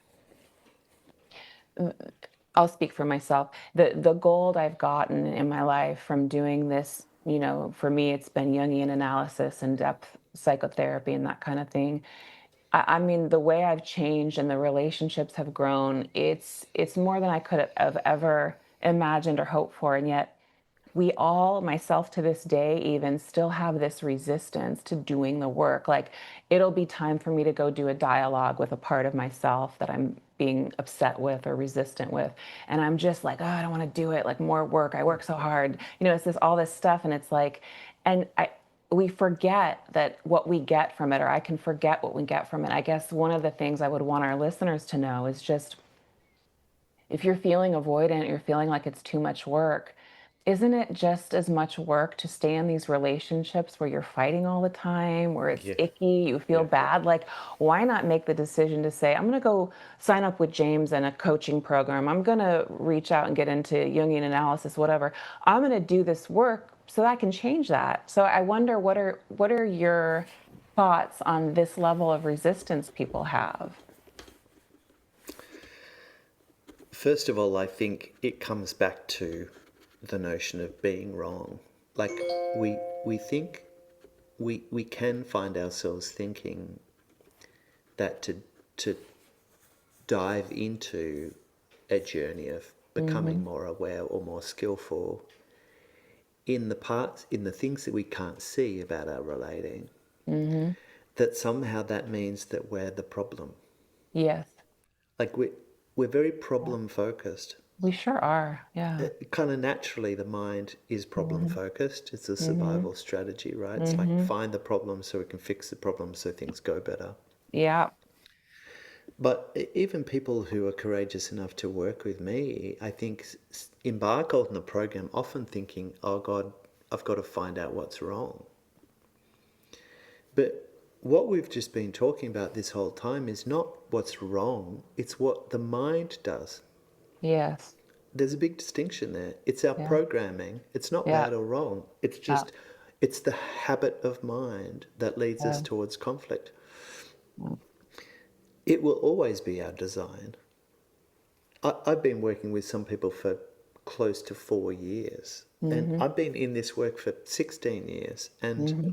I'll speak for myself. The gold I've gotten in my life from doing this, for me, it's been Jungian analysis and depth psychotherapy and that kind of thing. I mean, the way I've changed and the relationships have grown, it's more than I could have ever imagined or hoped for. And yet we all, myself to this day, even still have this resistance to doing the work. Like it'll be time for me to go do a dialogue with a part of myself that I'm being upset with or resistant with. And I'm just like, oh, I don't want to do it. Like more work. I work so hard. It's all this stuff. And it's like, we forget that what we get from it, or I can forget what we get from it. I guess one of the things I would want our listeners to know is just if you're feeling avoidant, you're feeling like it's too much work, isn't it just as much work to stay in these relationships where you're fighting all the time, where it's Yeah. icky, you feel Yeah. bad? Like, why not make the decision to say, I'm going to go sign up with James in a coaching program. I'm going to reach out and get into Jungian analysis, whatever. I'm going to do this work so that I can change that. So I wonder what are your thoughts on this level of resistance people have? First of all, I think it comes back to the notion of being wrong. Like we think we can find ourselves thinking that to dive into a journey of becoming more aware or more skillful in the things that we can't see about our relating, Mm-hmm. that somehow that means that we're the problem. Yes. Like we're very problem focused. We sure are. Yeah. Kind of naturally, the mind is problem Mm-hmm. focused. It's a Mm-hmm. survival strategy, right? It's like Mm-hmm. find the problem so we can fix the problem so things go better. Yeah. But even people who are courageous enough to work with me, I think, embark on the program often thinking, oh God, I've got to find out what's wrong. But what we've just been talking about this whole time is not what's wrong, it's what the mind does. Yes. There's a big distinction there. It's our Yeah. programming. It's not Yeah. bad or wrong. It's Yeah. just, it's the habit of mind that leads us Yeah. towards conflict. It will always be our design. I've been working with some people for close to 4 years, and Mm-hmm. I've been in this work for 16 years. And Mm-hmm.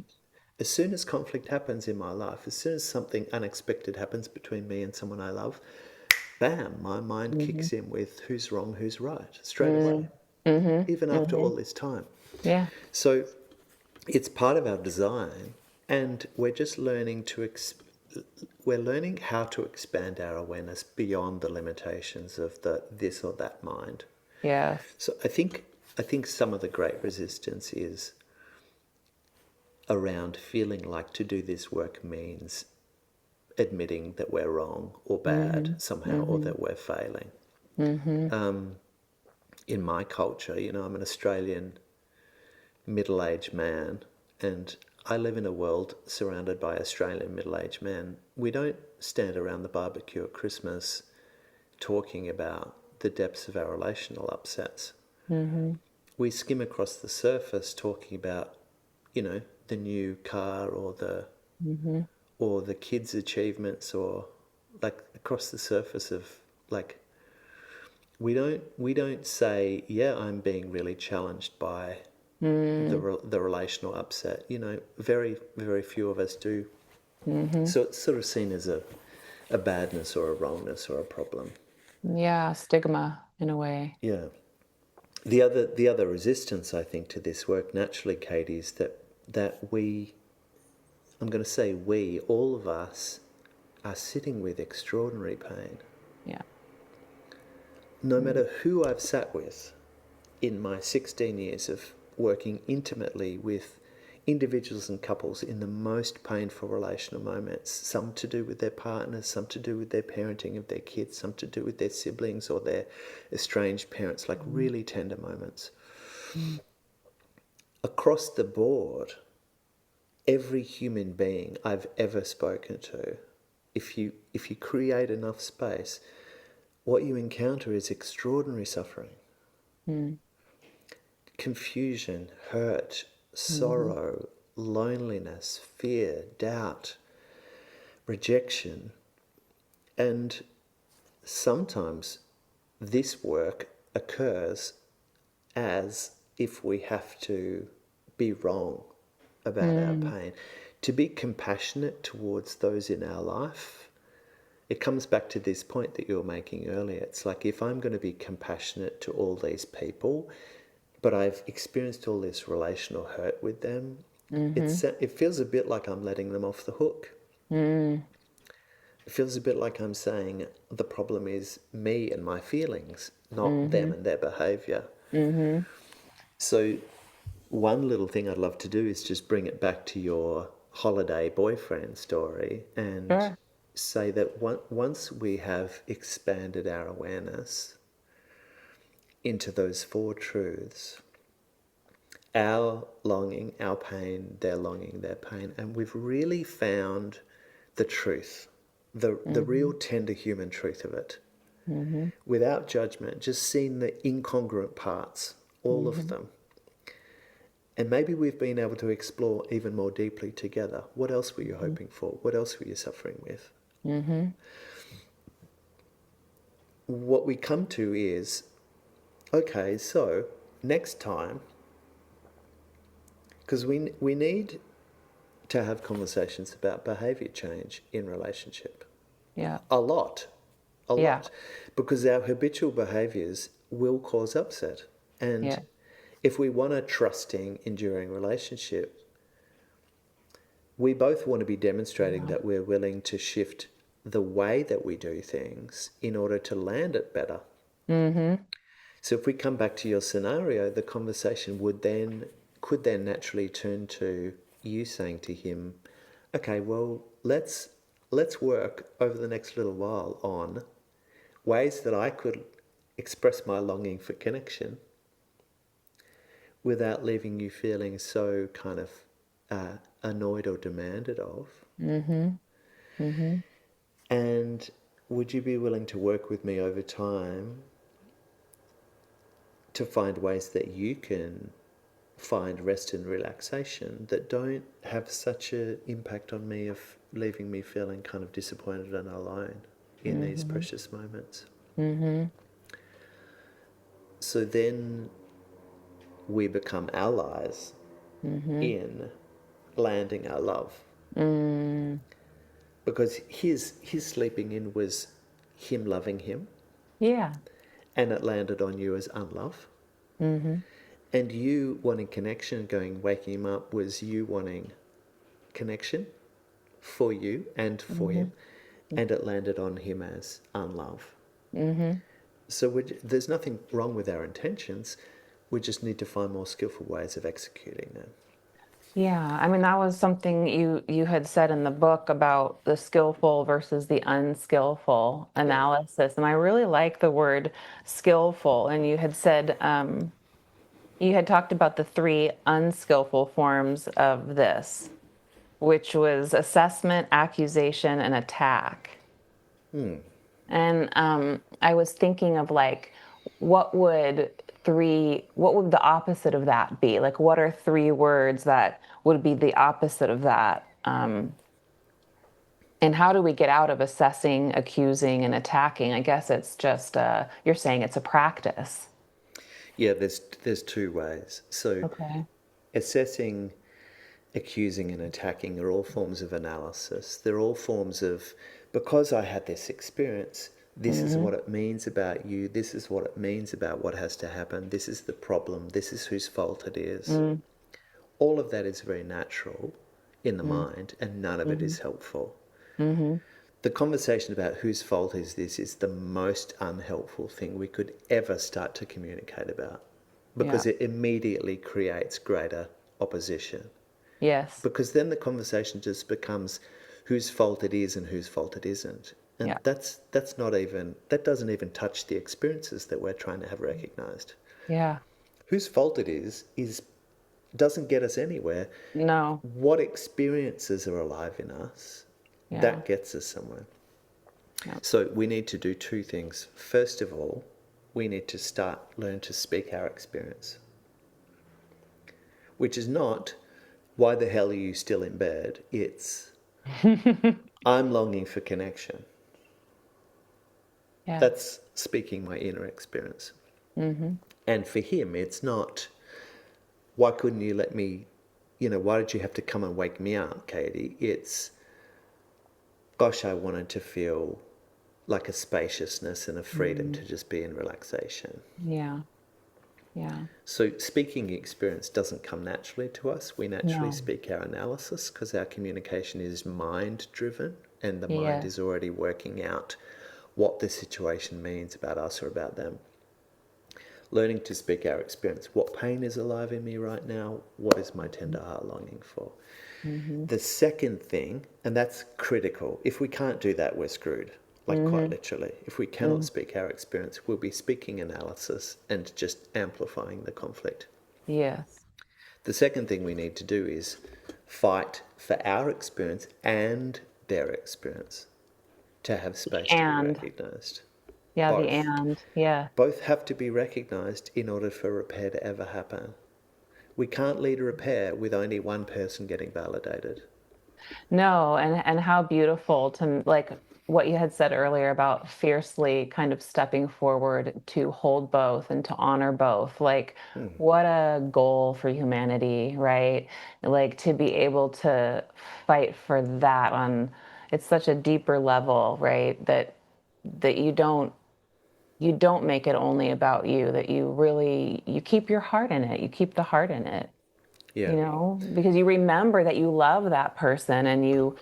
as soon as conflict happens in my life, as soon as something unexpected happens between me and someone I love, bam, my mind Mm-hmm. kicks in with who's wrong, who's right, straight away, Mm-hmm. even after Mm-hmm. all this time. Yeah. So it's part of our design, and we're just learning we're learning how to expand our awareness beyond the limitations of the this or that mind. Yes. So I think some of the great resistance is around feeling like to do this work means admitting that we're wrong or bad Mm-hmm. somehow, or Mm-hmm. that we're failing. Mm-hmm. in my culture, you know, I'm an Australian middle-aged man, and I live in a world surrounded by Australian middle-aged men. We don't stand around the barbecue at Christmas talking about the depths of our relational upsets. We skim across the surface talking about, you know, the new car or the kids' achievements, or like across the surface of like, we don't say, yeah, I'm being really challenged by the relational upset. You know, very, very few of us do. So it's sort of seen as a badness or a wrongness or a problem. Yeah, stigma in a way. Yeah. The other resistance, I think, to this work naturally, Katie, is that we, I'm going to say we, all of us, are sitting with extraordinary pain. Yeah. No matter who I've sat with in my 16 years of working intimately with individuals and couples in the most painful relational moments, some to do with their partners, some to do with their parenting of their kids, some to do with their siblings or their estranged parents, like really tender moments. Across the board, every human being I've ever spoken to, if you create enough space, what you encounter is extraordinary suffering. Confusion, hurt, sorrow, loneliness, fear, doubt, rejection. And sometimes this work occurs as if we have to be wrong about our pain. To be compassionate towards those in our life, it comes back to this point that you were making earlier. It's like, if I'm going to be compassionate to all these people, but I've experienced all this relational hurt with them, it feels a bit like I'm letting them off the hook. It feels a bit like I'm saying the problem is me and my feelings, not them and their behaviour. So one little thing I'd love to do is just bring it back to your holiday boyfriend story and say that once we have expanded our awareness into those four truths, our longing, our pain, their longing, their pain, and we've really found the truth, the real tender human truth of it, without judgment, just seeing the incongruent parts, all of them. And maybe we've been able to explore even more deeply together. What else were you hoping for? What else were you suffering with? What we come to is, okay, so next time, because we need to have conversations about behaviour change in relationship. Yeah. A lot. Because our habitual behaviours will cause upset. And if we want a trusting, enduring relationship, we both want to be demonstrating that we're willing to shift the way that we do things in order to land it better. So if we come back to your scenario, the conversation could then naturally turn to you saying to him, okay, well, let's work over the next little while on ways that I could express my longing for connection without leaving you feeling so kind of annoyed or demanded of. And would you be willing to work with me over time to find ways that you can find rest and relaxation that don't have such an impact on me of leaving me feeling kind of disappointed and alone in these precious moments? So then we become allies in landing our love. Because his sleeping in was him loving him. Yeah. And it landed on you as unlove. And you wanting connection, waking him up, was you wanting connection for you and for him. And it landed on him as unlove. So there's nothing wrong with our intentions. We just need to find more skillful ways of executing them. Yeah, I mean that was something you had said in the book about the skillful versus the unskillful Yeah. analysis, and I really like the word skillful. And you had said you had talked about the three unskillful forms of this, which was assessment, accusation, and attack. And I was thinking of like, what would the opposite of that be? Like, what are three words that would be the opposite of that? And how do we get out of assessing, accusing, and attacking? I guess it's just, you're saying it's a practice. Yeah, there's two ways. So Okay. assessing, accusing, and attacking are all forms of analysis. They're all forms of, because I had this experience, this is what it means about you, this is what it means about what has to happen, this is the problem, this is whose fault it is. All of that is very natural in the mind, and none of it is helpful. The conversation about whose fault is this is the most unhelpful thing we could ever start to communicate about, Yeah. because it immediately creates greater opposition. Yes. Because then the conversation just becomes whose fault it is and whose fault it isn't. And Yeah. that's not even, that doesn't even touch the experiences that we're trying to have recognized. Yeah. Whose fault it is doesn't get us anywhere. No. What experiences are alive in us, Yeah. that gets us somewhere. Yeah. So we need to do two things. First of all, we need to learn to speak our experience, which is not, why the hell are you still in bed? It's, I'm longing for connection. Yeah. That's speaking my inner experience. And for him, it's not, why couldn't you let me, why did you have to come and wake me up, Katie? It's, gosh, I wanted to feel like a spaciousness and a freedom to just be in relaxation. Yeah. Yeah. So speaking experience doesn't come naturally to us. We naturally No. speak our analysis because our communication is mind driven, and the mind Yes. is already working out what the situation means about us or about them. Learning to speak our experience. What pain is alive in me right now? What is my tender heart longing for? The second thing, and that's critical, if we can't do that, we're screwed. Like quite literally. If we cannot speak our experience, we'll be speaking analysis and just amplifying the conflict. Yes. The second thing we need to do is fight for our experience and their experience to have space to be And recognized. yeah, the Both. and yeah. Both have to be recognized in order for repair to ever happen. We can't lead a repair with only one person getting validated. No, and how beautiful to like what you had said earlier about fiercely kind of stepping forward to hold both and to honor both. Like what a goal for humanity, right? Like to be able to fight for that on it's such a deeper level, right? That you don't make it only about you, that you really you keep your heart in it. You keep the heart in it, Yeah. because you remember that you love that person and you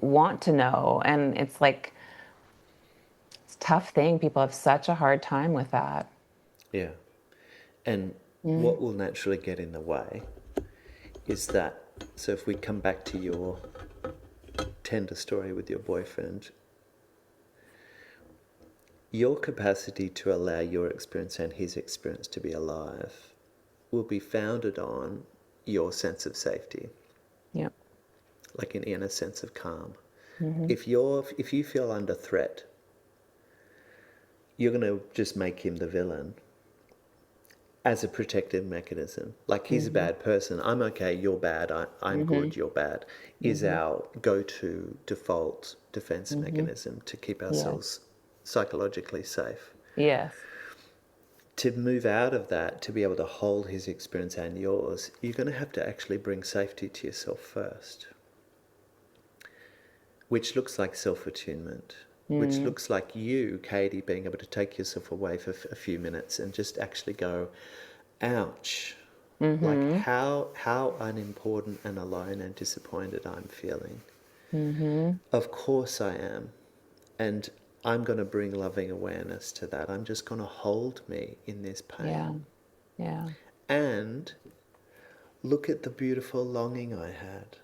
want to know. And it's like it's a tough thing. People have such a hard time with that. Yeah. And what will naturally get in the way is that, so if we come back to your tender story with your boyfriend, your capacity to allow your experience and his experience to be alive will be founded on your sense of safety, Yeah. like an inner sense of calm. If you feel under threat, you're going to just make him the villain as a protective mechanism. Like he's a bad person. I'm okay, you're bad. I'm good, you're bad. Is our go-to default defense mechanism to keep ourselves psychologically safe. Yes. To move out of that, to be able to hold his experience and yours, you're going to have to actually bring safety to yourself first, which looks like self-attunement, which looks like you, Katie, being able to take yourself away for a few minutes and just actually go, ouch, like how unimportant and alone and disappointed I'm feeling. Of course I am. And I'm going to bring loving awareness to that. I'm just going to hold me in this pain. Yeah. Yeah. And look at the beautiful longing I had.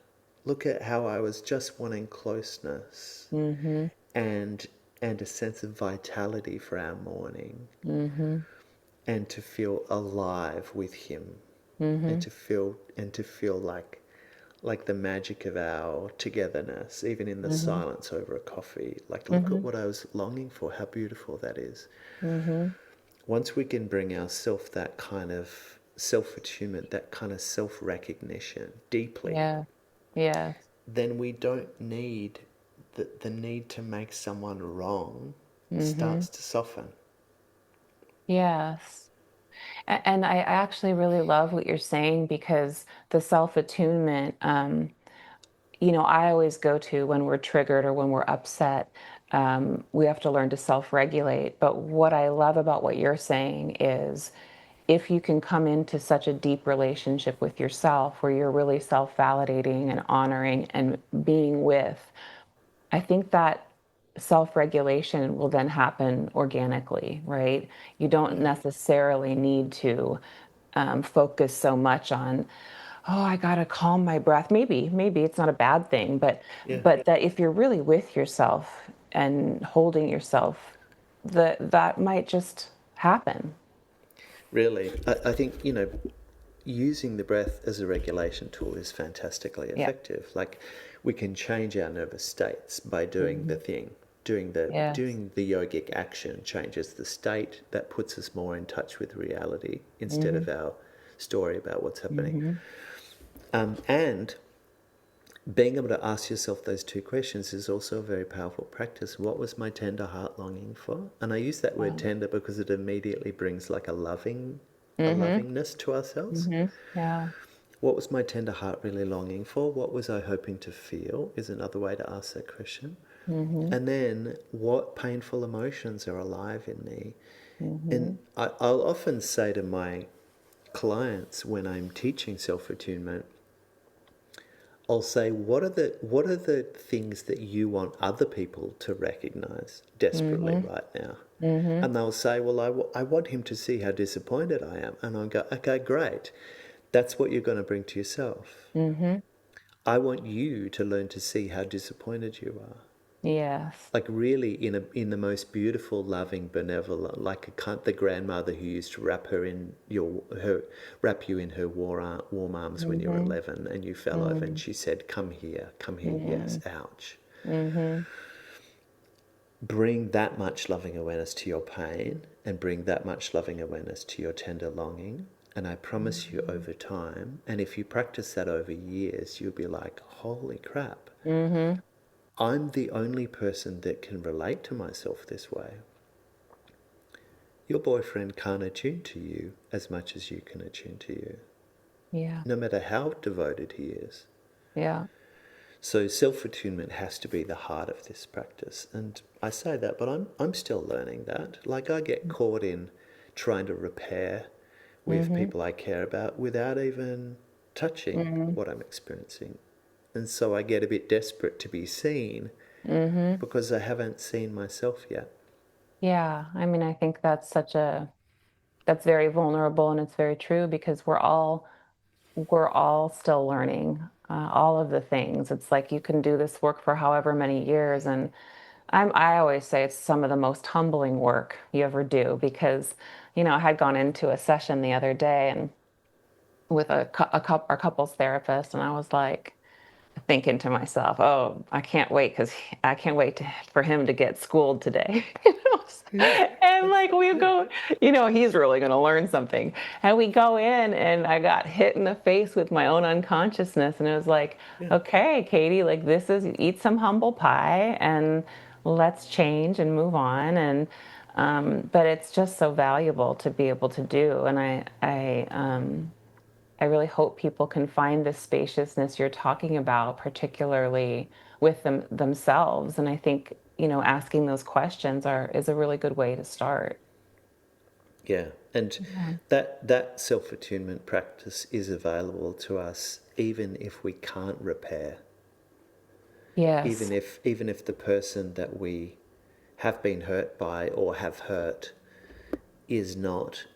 Look at how I was just wanting closeness and a sense of vitality for our morning, and to feel alive with him, and to feel like the magic of our togetherness, even in the silence over a coffee. Like, look at what I was longing for. How beautiful that is. Once we can bring ourselves that kind of self-attunement, that kind of self-recognition deeply, Yeah. then we don't need the need to make someone wrong starts to soften. Yes. And I actually really love what you're saying, because the self-attunement, I always go to when we're triggered or when we're upset, we have to learn to self-regulate. But what I love about what you're saying is, if you can come into such a deep relationship with yourself where you're really self-validating and honoring and being with, I think that self-regulation will then happen organically, right? You don't necessarily need to focus so much on, oh, I gotta calm my breath. Maybe it's not a bad thing, but Yeah, that if you're really with yourself and holding yourself, that might just happen. really. I think, using the breath as a regulation tool is fantastically Yeah. effective. Like, we can change our nervous states by doing the thing. Doing Yes. the yogic action changes the state. That puts us more in touch with reality instead of our story about what's happening. And being able to ask yourself those two questions is also a very powerful practice. What was my tender heart longing for? And I use that word tender because it immediately brings like a lovingness to ourselves. Yeah. What was my tender heart really longing for? What was I hoping to feel is another way to ask that question. And then, what painful emotions are alive in me? And I'll often say to my clients when I'm teaching self-attunement, I'll say, what are the things that you want other people to recognize desperately right now? And they'll say, well, I want him to see how disappointed I am. And I'll go, okay, great. That's what you're going to bring to yourself. I want you to learn to see how disappointed you are. Yes. Like, really, in the most beautiful, loving, benevolent, like the grandmother who used to wrap you in her warm arms when you were 11 and you fell over, and she said, come here, yes, ouch. Bring that much loving awareness to your pain, and bring that much loving awareness to your tender longing. And I promise you, over time, and if you practice that over years, you'll be like, holy crap. I'm the only person that can relate to myself this way. Your boyfriend can't attune to you as much as you can attune to you, Yeah. no matter how devoted he is. Yeah. So self-attunement has to be the heart of this practice. And I say that, but I'm still learning that. Like, I get caught in trying to repair with people I care about without even touching what I'm experiencing. And so I get a bit desperate to be seen because I haven't seen myself yet. Yeah. I mean, I think that's very vulnerable, and it's very true, because we're all still learning all of the things. It's like you can do this work for however many years, and I always say it's some of the most humbling work you ever do, because I had gone into a session the other day and with our couples therapist, and I was like, thinking to myself, "Oh, I can't wait for him to get schooled today." And like we go, he's really going to learn something. And we go in, and I got hit in the face with my own unconsciousness, and it was like, "Okay, Katie, like this is eat some humble pie, and let's change and move on." And but it's just so valuable to be able to do, and I really hope people can find this spaciousness you're talking about, particularly with themselves. And I think, asking those questions is a really good way to start. Yeah, and Yeah. that self-attunement practice is available to us even if we can't repair. Yes. Even if the person that we have been hurt by or have hurt is not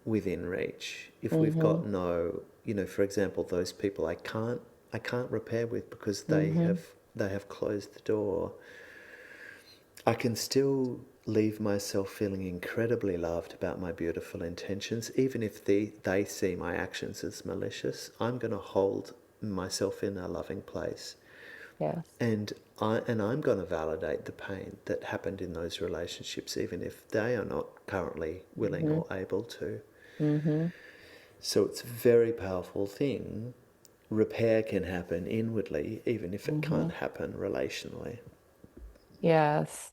within reach, if we've got no for example, those people I can't repair with because they have closed the door, I can still leave myself feeling incredibly loved about my beautiful intentions, even if they see my actions as malicious. I'm going to hold myself in a loving place. Yes. And I'm going to validate the pain that happened in those relationships, even if they are not currently willing or able to. So it's a very powerful thing. Repair can happen inwardly, even if it can't happen relationally. Yes.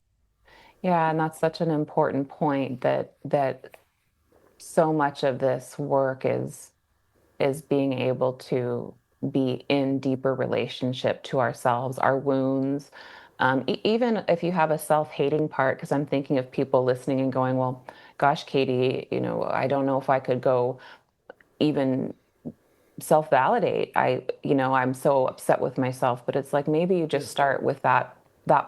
Yeah, and that's such an important point that so much of this work is being able to be in deeper relationship to ourselves, our wounds. Even if you have a self-hating part, because I'm thinking of people listening and going, well, gosh, Katie, I don't know if I could go even self-validate. I'm so upset with myself, but it's like maybe you just start with that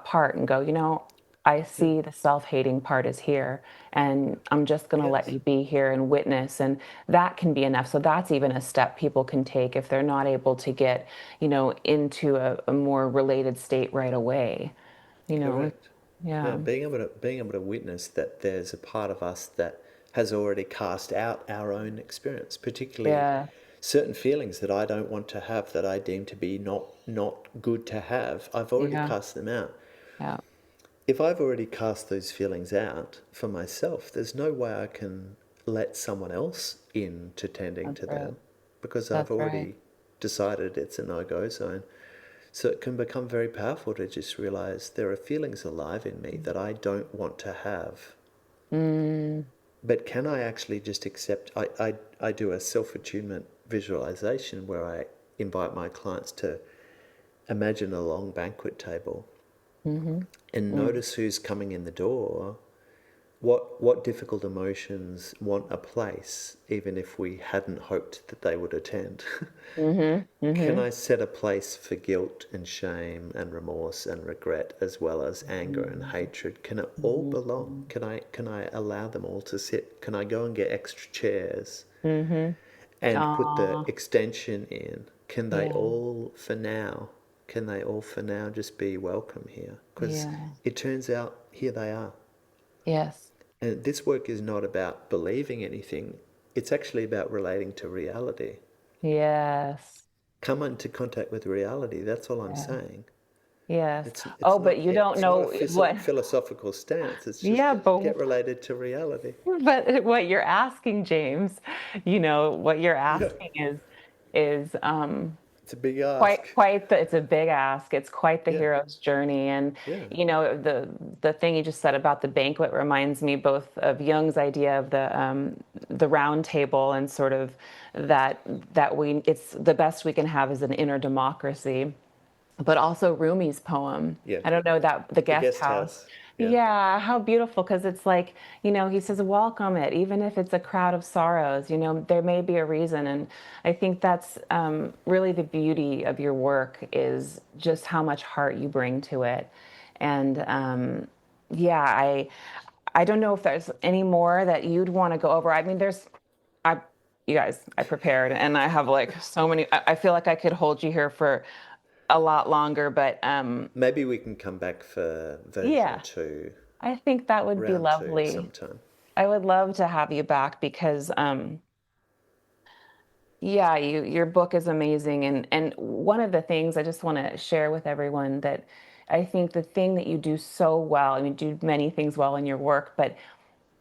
part and go, I see the self-hating part is here, and I'm just going to let Yes. you be here and witness, and that can be enough. So that's even a step people can take if they're not able to get, into a more related state right away. Correct. Yeah, Yeah. being able to witness that there's a part of us that has already cast out our own experience, particularly Yeah. certain feelings that I don't want to have, that I deem to be not good to have. I've already Yeah. cast them out. Yeah. If I've already cast those feelings out for myself, there's no way I can let someone else into tending That's to right. them, because I've That's right. already decided it's a no-go zone. So it can become very powerful to just realize there are feelings alive in me that I don't want to have. Mm. But can I actually just accept? I do a self-attunement visualization where I invite my clients to imagine a long banquet table Mm-hmm. and Mm. notice who's coming in the door. What difficult emotions want a place, even if we hadn't hoped that they would attend? Mm-hmm. Can Mm-hmm. I set a place for guilt and shame and remorse and regret, as well as anger and hatred? Can it all belong? Can I allow them all to sit? Can I go and get extra chairs Mm-hmm. and put the Oh, extension in? Can they yeah. all for now? Can they all for now just be welcome here? Because Yeah. it turns out here they are. Yes. And this work is not about believing anything. It's actually about relating to reality. Yes. Come into contact with reality. That's all I'm Yeah. saying. Yes. It's Oh, it's but not you don't it's not a know what. philosophical stance. It's just Yeah, get related to reality. but what you're asking, James, what you're Yeah, asking is it's a big quite ask. quite it's a big ask. It's quite the Yeah, hero's journey. And yeah, the thing you just said about the banquet reminds me both of Jung's idea of the round table, and sort of that it's the best we can have is an inner democracy, but also Rumi's poem. yeah. I don't know, that the The guest guest house. house. Yeah, Yeah, how beautiful, because it's like, he says, welcome it, even if it's a crowd of sorrows, there may be a reason. And I think that's really the beauty of your work, is just how much heart you bring to it. And yeah, I don't know if there's any more that you'd want to go over. I mean, I, you guys, I prepared, and I have like so many. I feel like I could hold you here for a lot longer, but maybe we can come back for version yeah, two, I think that would be round two, lovely. sometime. I would love to have you back, because yeah, your book is amazing. And one of the things I just want to share with everyone, that I think the thing that you do so well, I mean, you do many things well in your work, but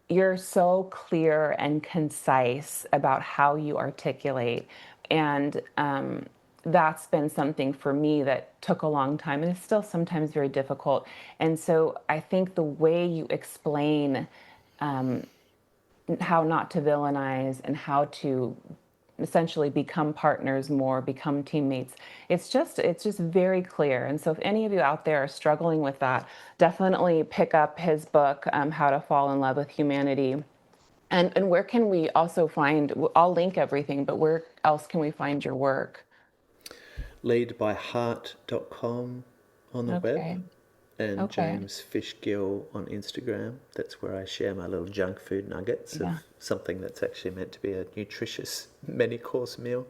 you're so clear and concise about how you articulate. And that's been something for me that took a long time, and it's still sometimes very difficult. And so I think the way you explain how not to villainize and how to essentially become partners more, become teammates, it's just very clear. And so if any of you out there are struggling with that, definitely pick up his book, How to Fall in Love with Humanity. And where can we also find, I'll link everything, but where else can we find your work? Leadbyheart.com on the web, Okay. and Okay. James Fish Gill on Instagram. That's where I share my little junk food nuggets of Yeah. something that's actually meant to be a nutritious many course meal.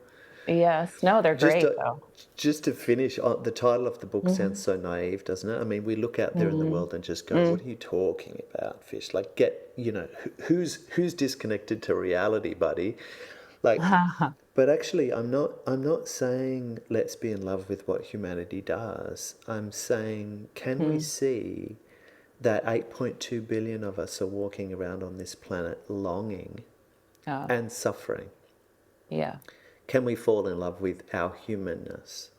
Yes. No, they're Just great to, though. just to finish, the title of the book sounds so naive, doesn't it? I mean, we look out there in the world and just go, "What are you talking about, Fish? Like, who's disconnected to reality, buddy?" Like, but actually, I'm not saying let's be in love with what humanity does. I'm saying, can we see that 8.2 billion of us are walking around on this planet longing Oh, and suffering? yeah. Can we fall in love with our humanness?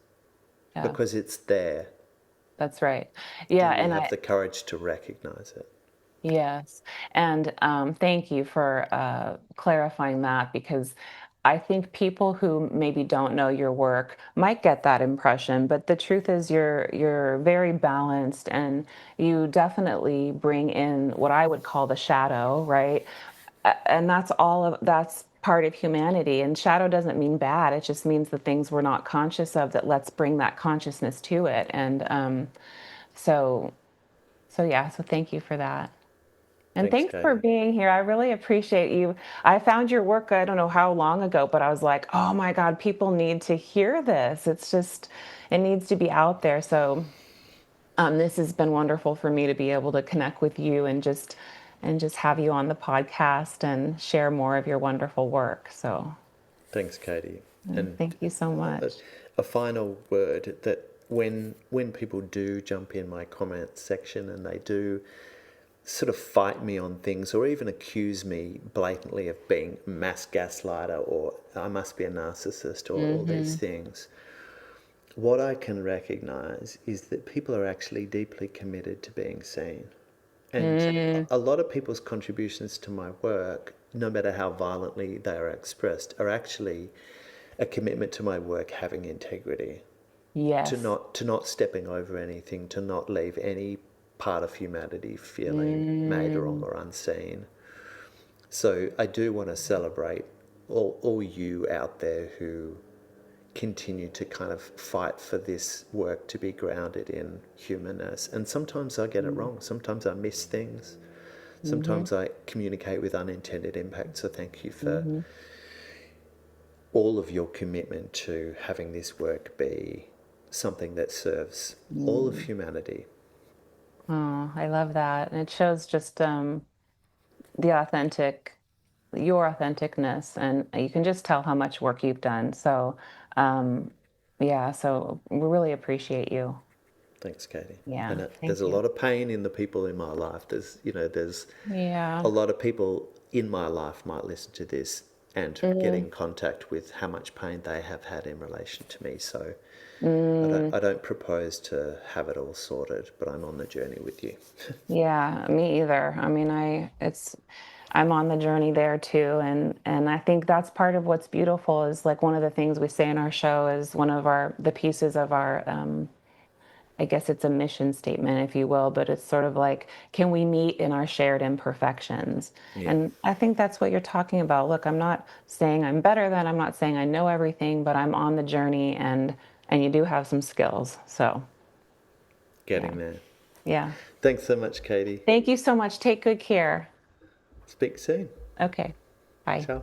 Yeah. Because it's there. That's right. Do Yeah. we And have the courage to recognize it? yes. And thank you for clarifying that, because I think people who maybe don't know your work might get that impression, but the truth is you're very balanced, and you definitely bring in what I would call the shadow, right? And that's part of humanity. And shadow doesn't mean bad. It just means the things we're not conscious of, that let's bring that consciousness to it. And so yeah, so thank you for that. And Thanks, thanks for Katie. being here. I really appreciate you. I found your work, I don't know how long ago, but I was like, oh my God, people need to hear this. It needs to be out there. So this has been wonderful for me to be able to connect with you and just have you on the podcast and share more of your wonderful work. So Thanks, Katie. And thank you so a, much. a final word, that when people do jump in my comment section and they do sort of fight me on things, or even accuse me blatantly of being a mass gaslighter, or I must be a narcissist, or all these things, what I can recognize is that people are actually deeply committed to being seen. And a lot of people's contributions to my work, no matter how violently they are expressed, are actually a commitment to my work having integrity, Yes. to not stepping over anything, to not leave any part of humanity feeling made wrong or unseen. So I do want to celebrate all you out there who continue to kind of fight for this work to be grounded in humanness. And sometimes I get it wrong. Sometimes I miss things. Sometimes I communicate with unintended impact. So thank you for all of your commitment to having this work be something that serves all of humanity. Oh, I love that. And it shows just the your authenticness, and you can just tell how much work you've done. So, um, yeah, so we really appreciate you. Thanks, Katie. Yeah, And there's thank a you. lot of pain in the people in my life. There's Yeah. a lot of people in my life might listen to this and get Mm, in contact with how much pain they have had in relation to me. So mm, I don't propose to have it all sorted, but I'm on the journey with you. yeah, me either. I mean, I'm on the journey there too, and I think that's part of what's beautiful. Is like one of the things we say in our show is one of the pieces of our I guess it's a mission statement, if you will, but it's sort of like, can we meet in our shared imperfections? Yeah, And I think that's what you're talking about. Look, I'm not saying I'm better than, I'm not saying I know everything, but I'm on the journey, and you do have some skills. So, yeah. getting there. Yeah. Thanks so much, Katie. Thank you so much. Take good care. Speak soon. Okay. Bye. Ciao.